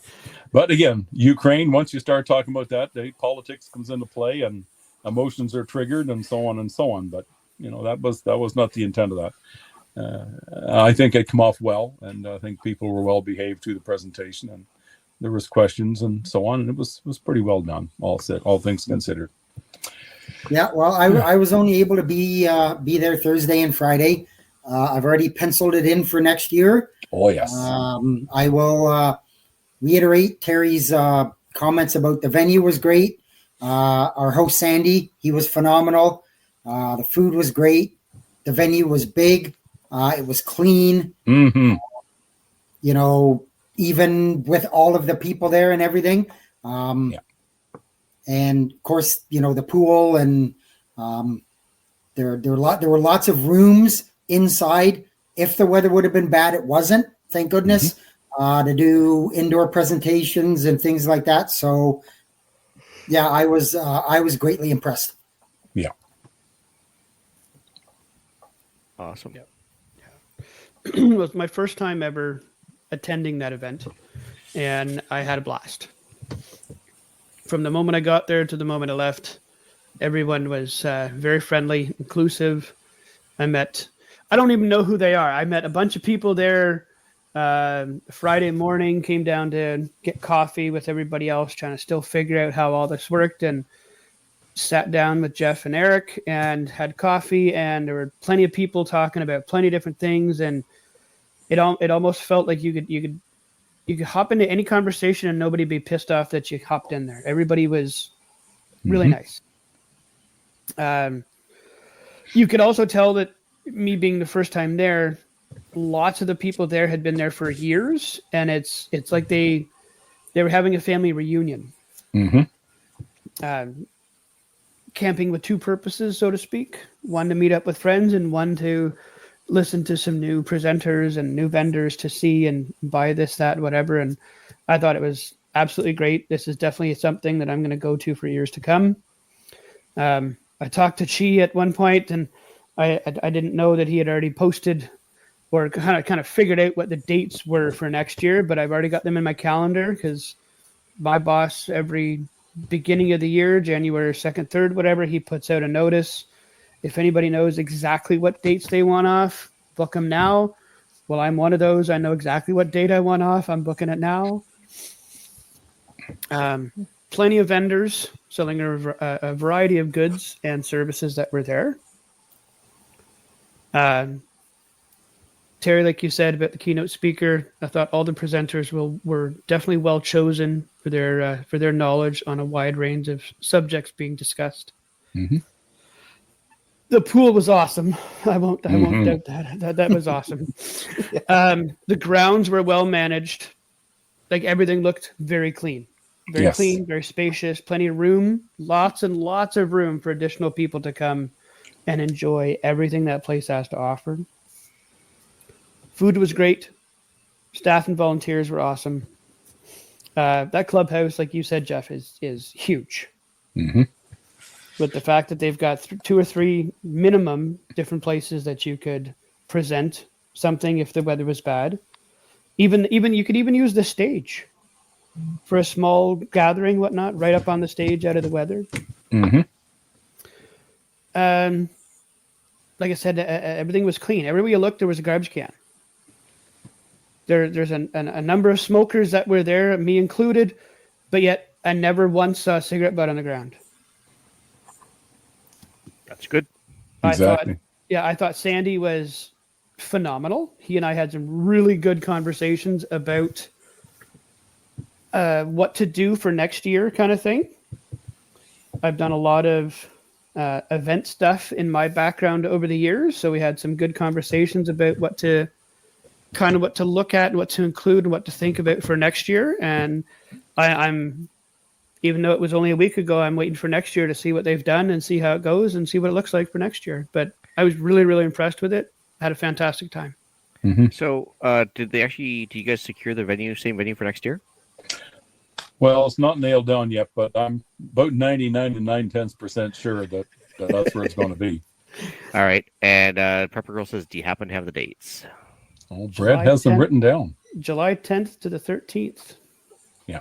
S6: But again, Ukraine, once you start talking about that, politics comes into play and emotions are triggered and so on and so on. But, that was not the intent of that. I think it came off well, and I think people were well behaved through the presentation, and there was questions and so on, and it was pretty well done, all things considered.
S2: Yeah, well, I was only able to be there Thursday and Friday. I've already penciled it in for next year.
S6: Oh, yes.
S2: I will reiterate Terry's comments about the venue was great. Our host, Sandy, he was phenomenal. The food was great. The venue was big. It was clean.
S6: Mm-hmm.
S2: You know, even with all of the people there and everything.
S6: Yeah.
S2: And of course, you know, the pool and there were lots of rooms inside. If the weather would have been bad, it wasn't. Thank goodness. To do indoor presentations and things like that. So, yeah, I was greatly impressed.
S6: Yeah.
S3: Awesome.
S5: Yep. It was my first time ever attending that event, and I had a blast. From the moment I got there to the moment I left, everyone was very friendly, inclusive. I don't even know who they are. I met a bunch of people there Friday morning, came down to get coffee with everybody else, trying to still figure out how all this worked, and sat down with Jeff and Eric and had coffee, and there were plenty of people talking about plenty of different things, and it almost felt like you could hop into any conversation and nobody be pissed off that you hopped in there. Everybody was really nice. You could also tell that, me being the first time there, lots of the people there had been there for years, and it's like they were having a family reunion. Camping with two purposes, so to speak: one to meet up with friends, and one to listen to some new presenters and new vendors to see and buy this, that, whatever. And I thought it was absolutely great. This is definitely something that I'm going to go to for years to come. I talked to Chi at one point, and I didn't know that he had already posted or kind of figured out what the dates were for next year, but I've already got them in my calendar because my boss, every beginning of the year, January 2nd, 3rd, whatever, he puts out a notice. If anybody knows exactly what dates they want off, book them now. Well, I'm one of those. I know exactly what date I want off. I'm booking it now. Plenty of vendors selling a variety of goods and services that were there. Terry, like you said about the keynote speaker, I thought all the presenters were definitely well chosen for their knowledge on a wide range of subjects being discussed. The pool was awesome. I won't doubt that. That was awesome. The grounds were well managed. Like, everything looked very clean. Very clean, very spacious, plenty of room, lots and lots of room for additional people to come and enjoy everything that place has to offer. Food was great. Staff and volunteers were awesome. That clubhouse, like you said, Jeff, is huge. With the fact that they've got 2 or 3 minimum different places that you could present something if the weather was bad. Even you could even use the stage for a small gathering, whatnot, right up on the stage out of the weather. Like I said, everything was clean. Everywhere you looked, there was a garbage can. There's a number of smokers that were there, me included, but yet I never once saw a cigarette butt on the ground.
S3: That's good.
S6: Exactly.
S5: I thought Sandy was phenomenal. He and I had some really good conversations about what to do for next year, kind of thing. I've done a lot of event stuff in my background over the years, so we had some good conversations about what to look at and what to include and what to think about for next year. And I'm, even though it was only a week ago, I'm waiting for next year to see what they've done and see how it goes and see what it looks like for next year. But I was really, really impressed with it. I had a fantastic time.
S3: So do you guys secure the same venue for next year?
S6: Well, it's not nailed down yet, but I'm about 99 and 9/10% sure that that's where it's going to be.
S3: All right. And Prepper Girl says, do you happen to have the dates?
S6: Oh, Brad has them written down.
S5: July 10th to the 13th.
S6: Yeah.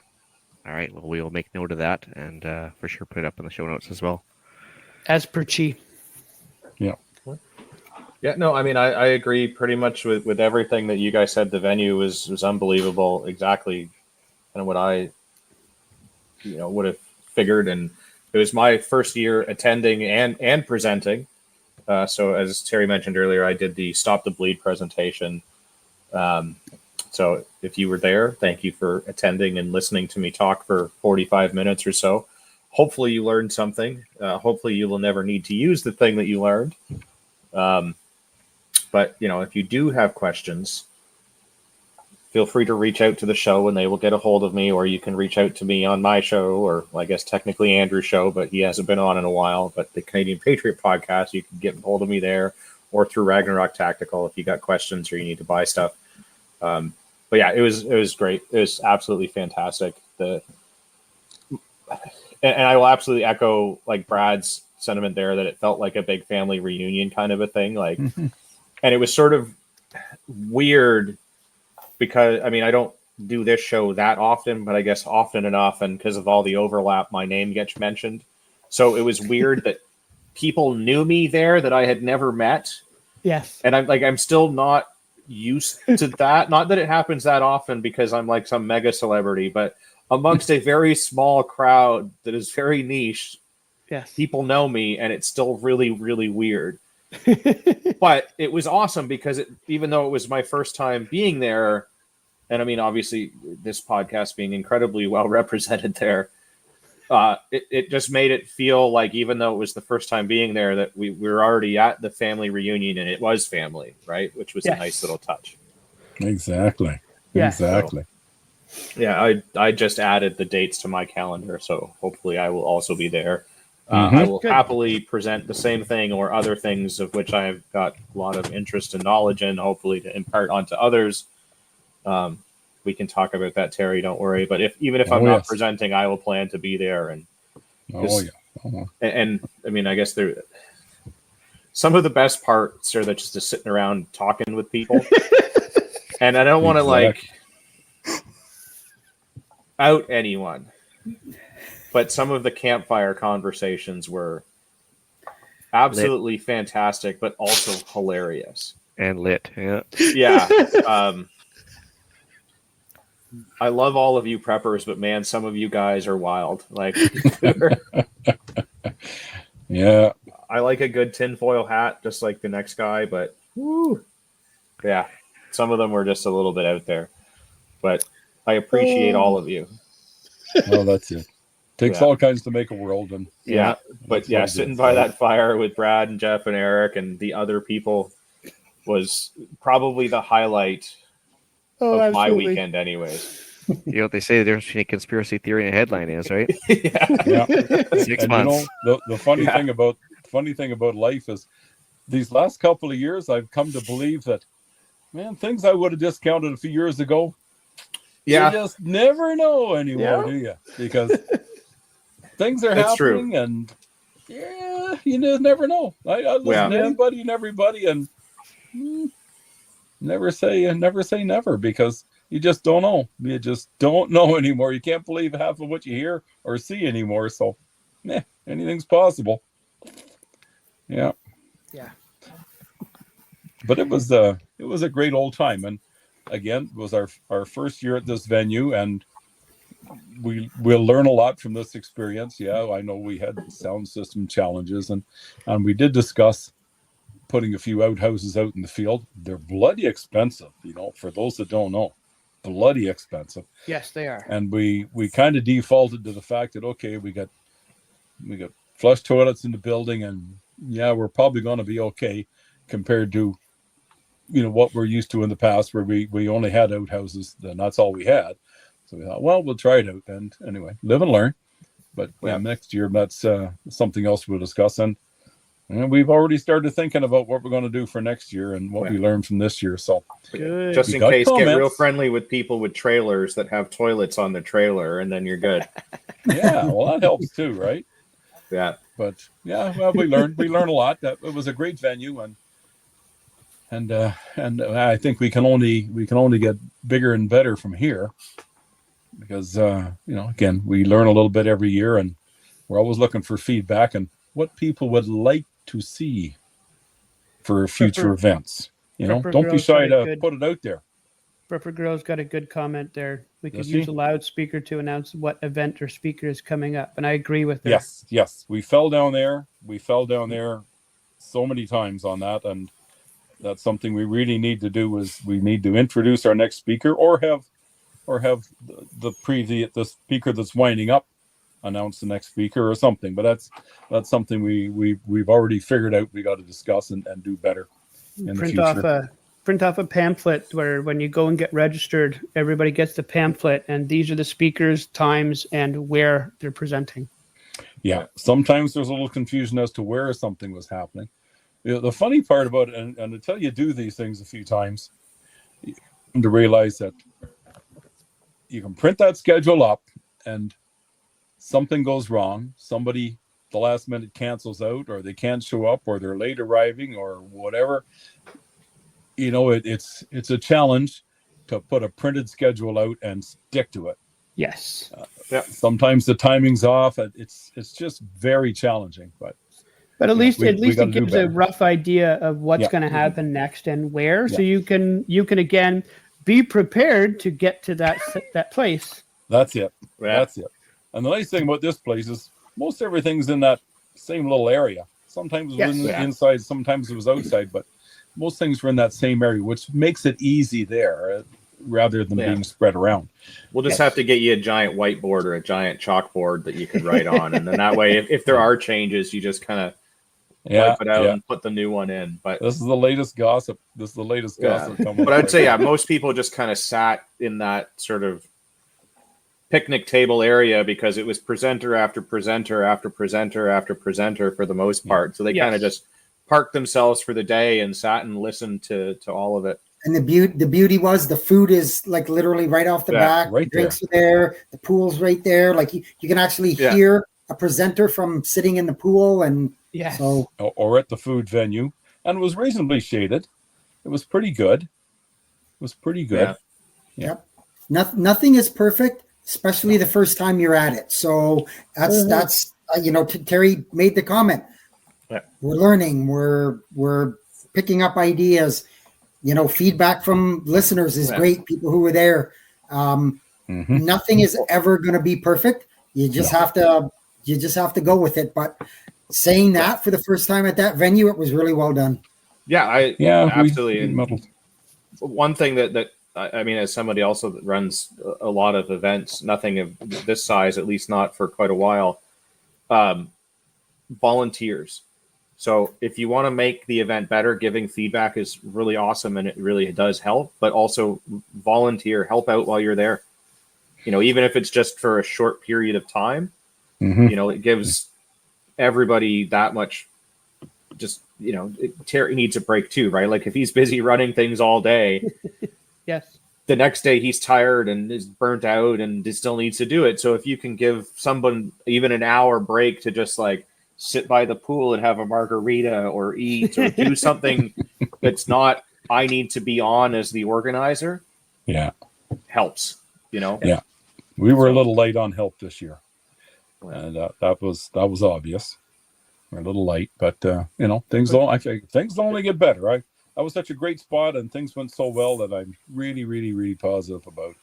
S3: All right. Well, we will make note of that and for sure put it up in the show notes as well.
S5: As per Chi.
S6: Yeah.
S4: Yeah, no, I mean, I agree pretty much with everything that you guys said. The venue was unbelievable. Exactly kind of what I would have figured. And it was my first year attending and presenting. So as Terry mentioned earlier, I did the Stop the Bleed presentation. So if you were there, thank you for attending and listening to me talk for 45 minutes or so. Hopefully you learned something. Hopefully you will never need to use the thing that you learned. But, if you do have questions, feel free to reach out to the show and they will get a hold of me, or you can reach out to me on my show, or I guess technically Andrew's show, but he hasn't been on in a while. But the Canadian Patriot podcast, you can get a hold of me there, or through Ragnarok Tactical if you got questions or you need to buy stuff. But yeah, it was great. It was absolutely fantastic. And I will absolutely echo like Brad's sentiment there that it felt like a big family reunion kind of a thing. Like, and it was sort of weird because I don't do this show that often, but I guess often enough, and because of all the overlap, my name gets mentioned. So it was weird that people knew me there that I had never met.
S5: Yes.
S4: And I'm still not used to that. Not that it happens that often because I'm like some mega celebrity, but amongst a very small crowd that is very niche,
S5: yes,
S4: people know me, and it's still really, really weird. But it was awesome because even though it was my first time being there, and obviously this podcast being incredibly well represented there, it just made it feel like, even though it was the first time being there, that we were already at the family reunion, and it was family, right? Which was a nice little touch.
S6: Exactly.
S5: Yeah.
S6: Exactly.
S4: So, yeah, I just added the dates to my calendar, so hopefully I will also be there. I will happily present the same thing or other things of which I've got a lot of interest and knowledge in, hopefully to impart onto others. We can talk about that, Terry. Don't worry. But even if I'm not presenting, I will plan to be there. And and I guess there some of the best parts are that just sitting around talking with people. And I don't want to like out anyone, but some of the campfire conversations were absolutely fantastic, but also hilarious
S3: and lit. Yeah.
S4: Yeah. I love all of you preppers, but man, some of you guys are wild. Like,
S6: yeah,
S4: I like a good tinfoil hat, just like the next guy, but yeah, some of them were just a little bit out there. But I appreciate all of you.
S6: Well, that's it. Takes all kinds to make a world, and
S4: but sitting by that fire with Brad and Jeff and Eric and the other people was probably the highlight of my weekend, anyways.
S3: You know what they say, the difference between a conspiracy theory and a headline is, right?
S6: Yeah.
S3: 6 months.
S6: The funny thing about life is these last couple of years, I've come to believe that, man, things I would have discounted a few years ago, you just never know anymore, do you? Because things are happening, true. And you just never know. I listen to anybody and everybody, and never say never, because you just don't know. You just don't know anymore. You can't believe half of what you hear or see anymore. So, anything's possible. Yeah. But it was a great old time, and again, it was our first year at this venue, and we'll learn a lot from this experience. Yeah, I know we had sound system challenges, and we did discuss putting a few outhouses out in the field. They're bloody expensive, for those that don't know, bloody expensive.
S5: Yes, they are.
S6: And we kind of defaulted to the fact that, okay, we got flush toilets in the building, and we're probably going to be okay compared to what we're used to in the past, where we only had outhouses, and that's all we had. So we thought, well, we'll try it out, and anyway, live and learn. But next year, that's something else we'll discuss. And we've already started thinking about what we're going to do for next year and what we learned from this year. So,
S5: good.
S4: Just in case, get real friendly with people with trailers that have toilets on their trailer, and then you're good.
S6: Yeah, well, that helps too, right?
S4: Yeah.
S6: But we learned a lot. That it was a great venue, and I think we can only get bigger and better from here, because again, we learn a little bit every year, and we're always looking for feedback and what people would like to see for future events. Don't be shy to put it out there.
S5: Prepper Girl's got a good comment there. We could use a loudspeaker to announce what event or speaker is coming up, and I agree with her.
S6: Yes. We fell down there so many times on that, and that's something we really need to do. Is we need to introduce our next speaker, or have the speaker that's winding up announce the next speaker or something. But that's something we've already figured out. We got to discuss and do better. in the
S5: print
S6: future.
S5: off a pamphlet where when you go and get registered, everybody gets the pamphlet, and these are the speakers, times, and where they're presenting.
S6: Yeah, sometimes there's a little confusion as to where something was happening. The funny part about it, and until you do these things a few times, you come to realize that you can print that schedule up and something goes wrong. Somebody, the last minute, cancels out, or they can't show up, or they're late arriving, or whatever. You know, it's a challenge to put a printed schedule out and stick to it.
S5: Yes.
S6: Sometimes the timing's off. It's just very challenging, but
S5: at least
S6: we
S5: it
S6: gotta do
S5: gives a
S6: better.
S5: rough idea of what's
S6: Yeah.
S5: going to happen next and where, so
S6: Yeah.
S5: you can again be prepared to get to that place.
S6: That's it.
S4: Yeah.
S6: That's it. And the nice thing about this place is most everything's in that same little area. Sometimes it was inside, sometimes it was outside, but most things were in that same area, which makes it easy there rather than being spread around.
S4: We'll just have to get you a giant whiteboard or a giant chalkboard that you can write on. And then that way, if there are changes, you just kind of wipe it out and put the new one in. But
S6: this is the latest gossip.
S4: But I'd say, most people just kind of sat in that sort of picnic table area because it was presenter after presenter after presenter after presenter for the most part. So they kind of just parked themselves for the day and sat and listened to all of it.
S2: And the beauty was the food is like literally right off the back.
S6: Right,
S2: drinks are there. The pool's right there. Like you can actually hear a presenter from sitting in the pool, and so
S6: or at the food venue, and it was reasonably shaded. It was pretty good.
S2: Yep. Nothing is perfect, especially the first time you're at it. So that's Terry made the comment.
S4: Yeah.
S2: We're learning. We're picking up ideas. Feedback from listeners is great. People who were there. Nothing is ever going to be perfect. You just have to go with it. But saying that for the first time at that venue, it was really well done.
S4: Yeah, absolutely. And one thing that I mean, as somebody also that runs a lot of events, nothing of this size, at least not for quite a while, volunteers. So if you want to make the event better, giving feedback is really awesome, and it really does help. But also volunteer, help out while you're there. Even if it's just for a short period of time, it gives everybody that much. Just Terry needs a break too, right? Like if he's busy running things all day,
S5: yes,
S4: the next day he's tired and is burnt out and still needs to do it. So if you can give someone even an hour break to just like sit by the pool and have a margarita or eat or do something that's not, I need to be on as the organizer.
S6: Yeah.
S4: Helps,
S6: Yeah. We were a little light on help this year. And that was obvious. We're a little light, but things only get better. That was such a great spot and things went so well that I'm really, really, really positive about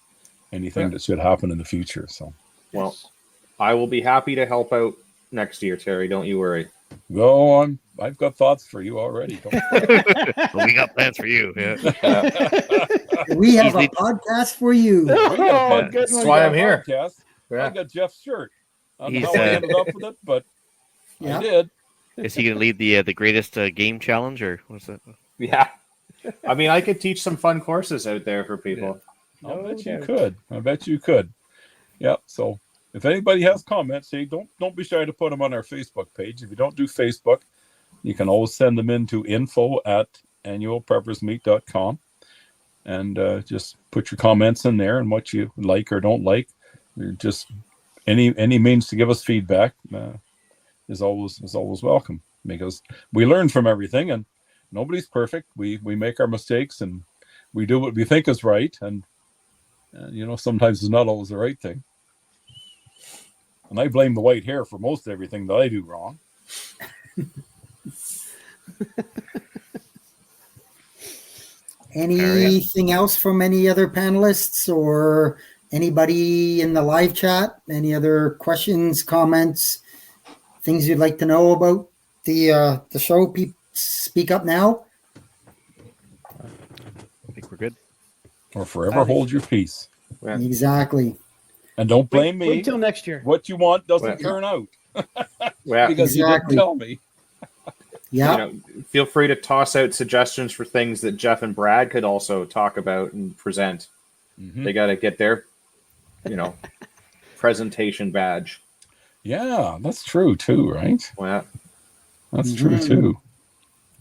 S6: anything that should happen in the future. So,
S4: well, I will be happy to help out next year, Terry. Don't you worry.
S6: Go on. I've got thoughts for you already.
S3: Well, we got plans for you. Yeah.
S2: We have a podcast for you.
S4: That's why I'm here.
S6: I got Jeff's shirt. I don't know
S3: He's,
S6: how I ended up with it, but
S2: Yeah.
S6: I did.
S3: Is he going to lead the greatest game challenge, or what's that?
S4: Yeah. I mean, I could teach some fun courses out there for people.
S6: I bet you could. Yeah. So if anybody has comments, don't be shy to put them on our Facebook page. If you don't do Facebook, you can always send them in to info@annualpreppersmeet.com and just put your comments in there and what you like or don't like. Just any means to give us feedback is always welcome, because we learn from everything and nobody's perfect. We make our mistakes and we do what we think is right, and sometimes it's not always the right thing. And I blame the white hair for most everything that I do wrong.
S2: Anything else from any other panelists or anybody in the live chat? Any other questions, comments, things you'd like to know about the show? Speak up now.
S3: I think we're good.
S6: Or forever hold your peace.
S4: Yeah.
S2: Exactly.
S6: And don't blame me.
S5: Wait till next year.
S6: What you want doesn't turn out.
S4: Yeah.
S6: Because you didn't tell me.
S2: Yeah.
S4: Feel free to toss out suggestions for things that Jeff and Brad could also talk about and present.
S6: Mhm.
S4: They got to get their, presentation badge.
S6: Yeah, that's true too, right?
S4: Well,
S6: That's true too.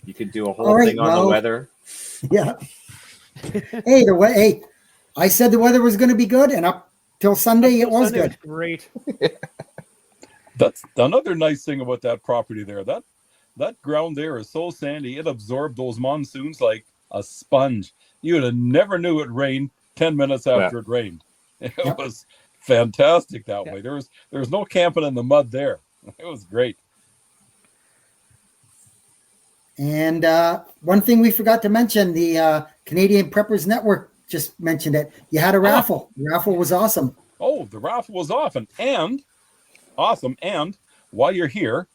S4: you could do a whole
S2: All right,
S4: thing on the weather.
S2: Yeah. Hey, I said the weather was going to be good, and up till Sunday it was
S5: Sunday
S2: good.
S5: was great.
S6: That's another nice thing about that property there. That ground there is so sandy, it absorbed those monsoons like a sponge. You'd have never knew it rained 10 minutes after it rained. It was fantastic that way. There was no camping in the mud there. It was great.
S2: And one thing we forgot to mention, the Canadian Preppers Network just mentioned it. You had a raffle. The raffle was awesome.
S6: Oh, the raffle was awesome. And while you're here,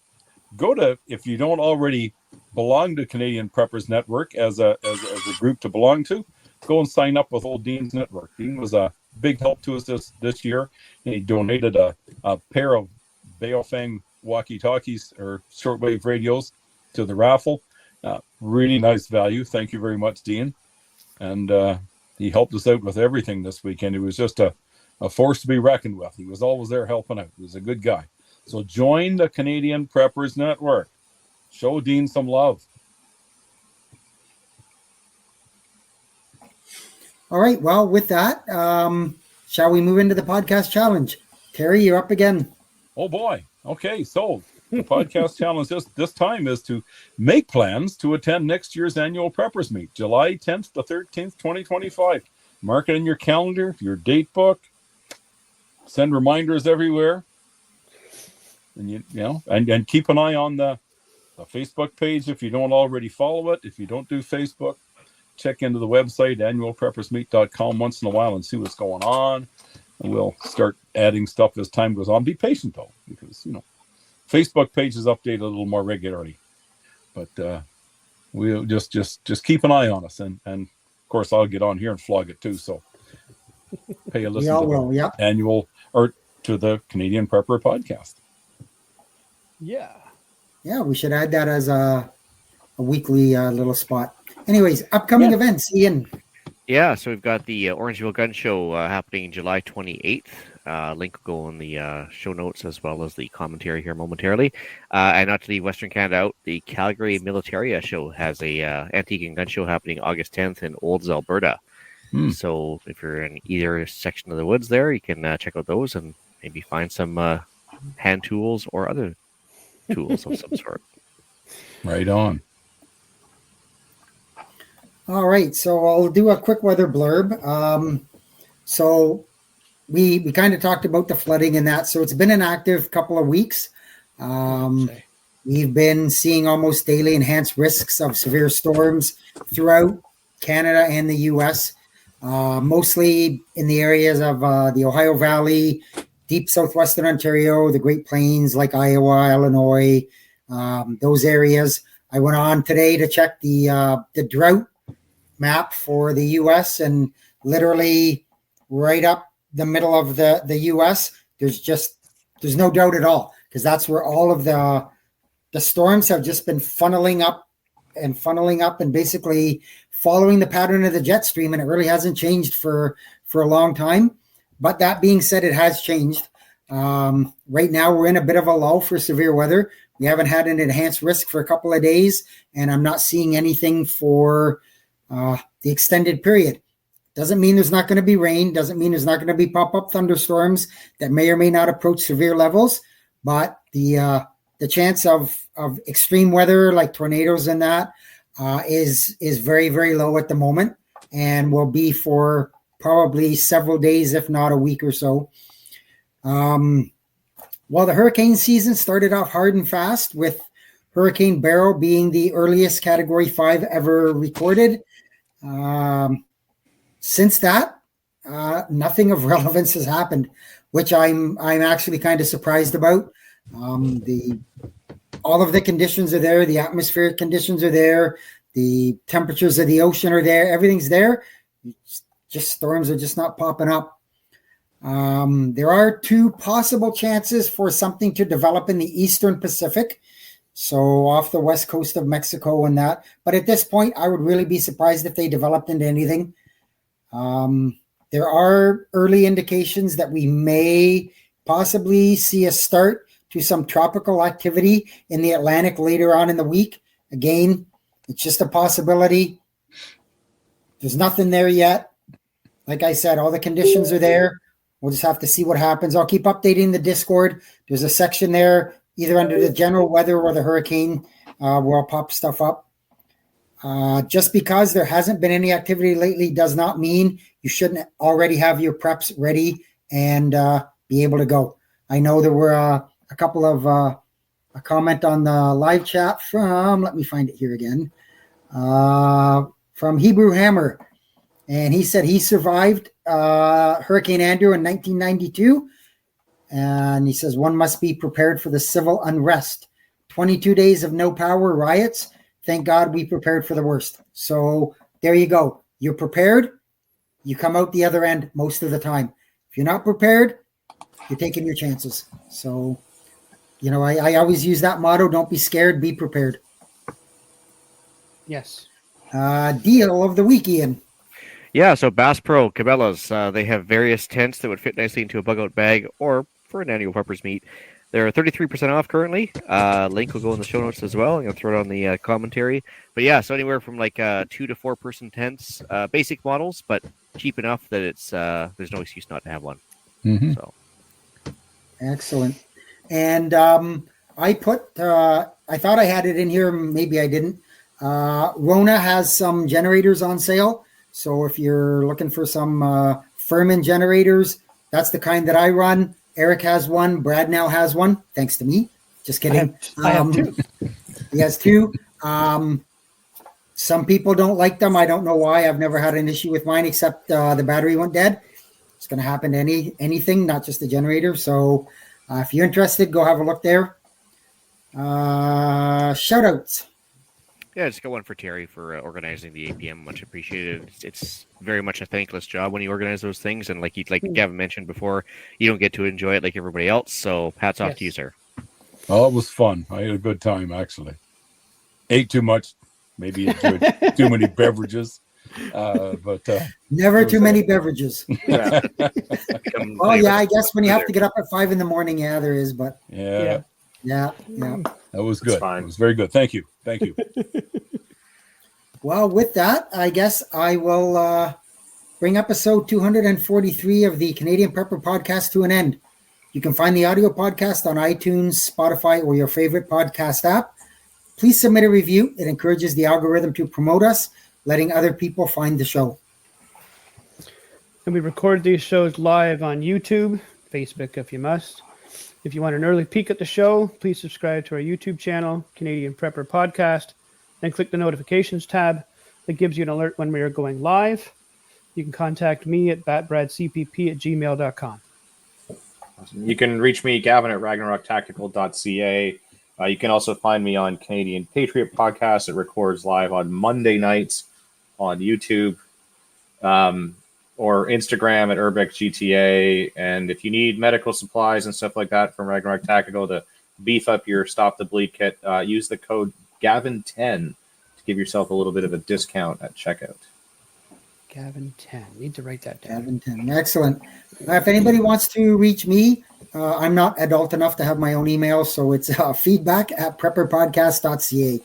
S6: go to, if you don't already belong to Canadian Preppers Network as a group to belong to, go and sign up with old Dean's network. Dean was a big help to us this year. And he donated a pair of Baofeng walkie-talkies or shortwave radios to the raffle. Really nice value. Thank you very much, Dean. And he helped us out with everything this weekend. He was just a force to be reckoned with. He was always there helping out. He was a good guy. So join the Canadian Preppers Network. Show Dean some love.
S2: All right. Well, with that, shall we move into the podcast challenge? Terry, you're up again.
S6: Oh, boy. Okay, so the podcast challenge this time is to make plans to attend next year's annual Preppers Meet, July 10th to 13th, 2025. Mark it in your calendar, your date book. Send reminders everywhere. And and keep an eye on the Facebook page if you don't already follow it. If you don't do Facebook, check into the website, annualpreppersmeet.com, once in a while and see what's going on. And we'll start adding stuff as time goes on. Be patient, though, because, Facebook page is updated a little more regularly. But we'll just keep an eye on us. And of course, I'll get on here and flog it, too. So pay a listen to annual or to the Canadian Prepper podcast.
S5: Yeah.
S2: Yeah, we should add that as a weekly little spot. Anyways, upcoming events, Ian.
S3: Yeah, so we've got the Orangeville Gun Show happening July 28th. Link will go in the show notes as well as the commentary here momentarily. And not to leave Western Canada out, the Calgary Militaria Show has a antique and gun show happening August 10th in Olds, Alberta. So if you're in either section of the woods there, you can check out those and maybe find some hand tools or other tools of some sort.
S6: Right on.
S2: All right, so I'll do a quick weather blurb. So we kind of talked about the flooding and that. So it's been an active couple of weeks. We've been seeing almost daily enhanced risks of severe storms throughout Canada and the U.S., mostly in the areas of the Ohio Valley, deep southwestern Ontario, the Great Plains like Iowa, Illinois, those areas. I went on today to check the drought map for the U.S. and literally right up the middle of the U.S. There's no doubt at all, because that's where all of the storms have just been funneling up and basically following the pattern of the jet stream, and it really hasn't changed for a long time. But that being said, it has changed. Right now, we're in a bit of a lull for severe weather. We haven't had an enhanced risk for a couple of days, and I'm not seeing anything for the extended period. Doesn't mean there's not going to be rain. Doesn't mean there's not going to be pop-up thunderstorms that may or may not approach severe levels. But the chance of extreme weather like tornadoes and that is very, very low at the moment, and will be for probably several days, if not a week or so. While the hurricane season started off hard and fast, with Hurricane Beryl being the earliest Category 5 ever recorded, since that, nothing of relevance has happened, which I'm actually kind of surprised about. All of the conditions are there. The atmospheric conditions are there. The temperatures of the ocean are there. Everything's there. Just storms are just not popping up. There are two possible chances for something to develop in the Eastern Pacific So off the west coast of Mexico and that. But at this point, I would really be surprised if they developed into anything. There are early indications that we may possibly see a start to some tropical activity in the Atlantic later on in the week. Again, it's just a possibility. There's nothing there yet. Like I said, all the conditions are there. We'll just have to see what happens. I'll keep updating the Discord. There's a section there, either under the general weather or the hurricane, where I'll pop stuff up. Just because there hasn't been any activity lately does not mean you shouldn't already have your preps ready and be able to go. I know there were a couple of a comment on the live chat from, let me find it here again, from Hebrew Hammer. And he said he survived Hurricane Andrew in 1992. And he says one must be prepared for the civil unrest. 22 days of no power riots. Thank God we prepared for the worst. So there you go. You're prepared. You come out the other end most of the time. If you're not prepared, you're taking your chances. So, you know, I always use that motto. Don't be scared. Be prepared.
S5: Yes.
S2: Deal of the week, Ian.
S3: Yeah, so Bass Pro Cabela's, they have various tents that would fit nicely into a bug-out bag or for an annual preppers meet. They're 33% off currently. Link will go in the show notes as well. I'm going to throw it on the commentary. But yeah, so anywhere from like 2 to 4 person tents, basic models, but cheap enough that it's there's no excuse not to have one.
S6: Mm-hmm.
S3: So
S2: Excellent. And I put, I thought I had it in here, maybe I didn't. Rona has some generators on sale. So if you're looking for some Furman generators, that's the kind that I run. Eric has one. Brad now has one, thanks to me. Just kidding.
S5: I have two.
S2: He has two. Some people don't like them. I don't know why. I've never had an issue with mine except the battery went dead. It's going to happen to anything, not just the generator. So if you're interested, go have a look there. Shout outs.
S3: yeah, just got one for Terry for organizing the APM. Much appreciated. It's very much a thankless job when you organize those things, and like Gavin mentioned before, you don't get to enjoy it like everybody else. So hats off to you, sir.
S6: Oh, it was fun. I had a good time, actually. Ate too much. Maybe enjoyed too many beverages. But
S2: Never too many beverages.
S4: Yeah.
S2: Oh, yeah, I guess when you have to get up at 5 a.m, yeah, there is, but
S6: yeah,
S2: yeah.
S6: that was
S4: It's
S6: good.
S4: fine.
S6: It was very good. Thank you.
S2: Well, with that, I guess I will bring episode 243 of the Canadian Prepper Podcast to an end. You can find the audio podcast on iTunes, Spotify, or your favorite podcast app. Please submit a review. It encourages the algorithm to promote us, letting other people find the show.
S5: And we record these shows live on YouTube, Facebook if you must. If you want an early peek at the show, please subscribe to our YouTube channel, Canadian Prepper Podcast, then click the notifications tab. That gives you an alert when we are going live. You can contact me at batbradcpp@gmail.com.
S4: You can reach me, Gavin, at ragnaroktactical.ca. You can also find me on Canadian Patriot Podcast. It records live on Monday nights on YouTube, or Instagram at UrbexGTA. And if you need medical supplies and stuff like that from Ragnarok Tactical to beef up your Stop the Bleed kit, use the code Gavin10 to give yourself a little bit of a discount at checkout.
S5: Gavin 10. Need to write that down.
S2: Gavin 10. Excellent. If anybody wants to reach me, I'm not adult enough to have my own email, so it's feedback@prepperpodcast.ca.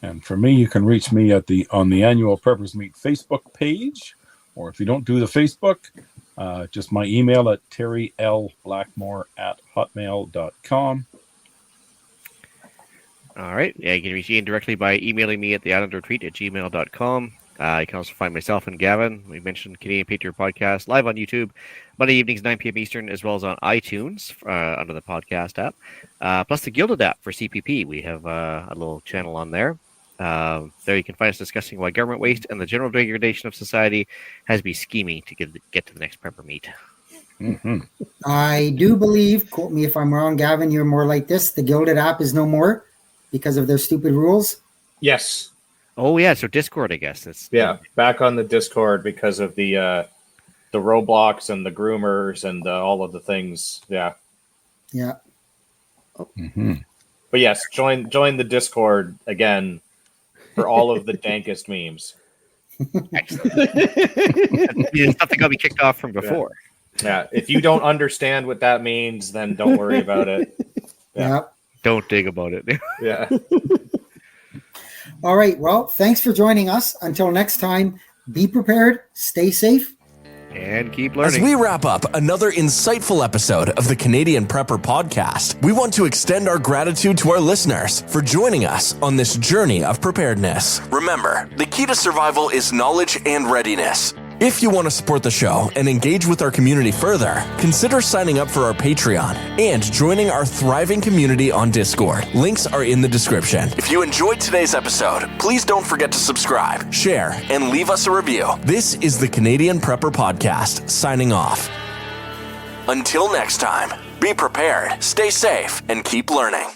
S6: And for me, you can reach me on the annual Preppers Meet Facebook page, or if you don't do the Facebook, just my email at terrylblackmore@hotmail.com.
S3: All right. Yeah, you can reach Ian directly by emailing me at theislandretreat@gmail.com. You can also find myself and Gavin. We mentioned Canadian Patriot Podcast live on YouTube, Monday evenings, 9 p.m. Eastern, as well as on iTunes under the podcast app. Plus the Gilded app for CPP. We have a little channel on there. There you can find us discussing why government waste and the general degradation of society has been scheming to get to the next prepper meet.
S6: Mm-hmm.
S2: I do believe, quote me if I'm wrong, Gavin, you're more like this. The Gilded app is no more because of their stupid rules.
S4: Yes.
S3: Oh, yeah. So Discord, I guess.
S4: Back on the Discord because of the Roblox and the groomers and all of the things. Yeah.
S2: Yeah.
S4: But yes, join the Discord again for all of the dankest memes.
S3: It's something got me kicked off from before.
S4: Yeah, if you don't understand what that means, then don't worry about it. Yeah.
S2: Yep.
S3: Don't dig about it.
S4: Yeah.
S2: All right. Well, thanks for joining us. Until next time, be prepared, stay safe,
S3: And keep
S1: As
S3: learning.
S1: we wrap up another insightful episode of the Canadian Prepper Podcast, we want to extend our gratitude to our listeners for joining us on this journey of preparedness. Remember, the key to survival is knowledge and readiness. If you want to support the show and engage with our community further, consider signing up for our Patreon and joining our thriving community on Discord. Links are in the description. If you enjoyed today's episode, please don't forget to subscribe, share, and leave us a review. This is the Canadian Prepper Podcast, signing off. Until next time, be prepared, stay safe, and keep learning.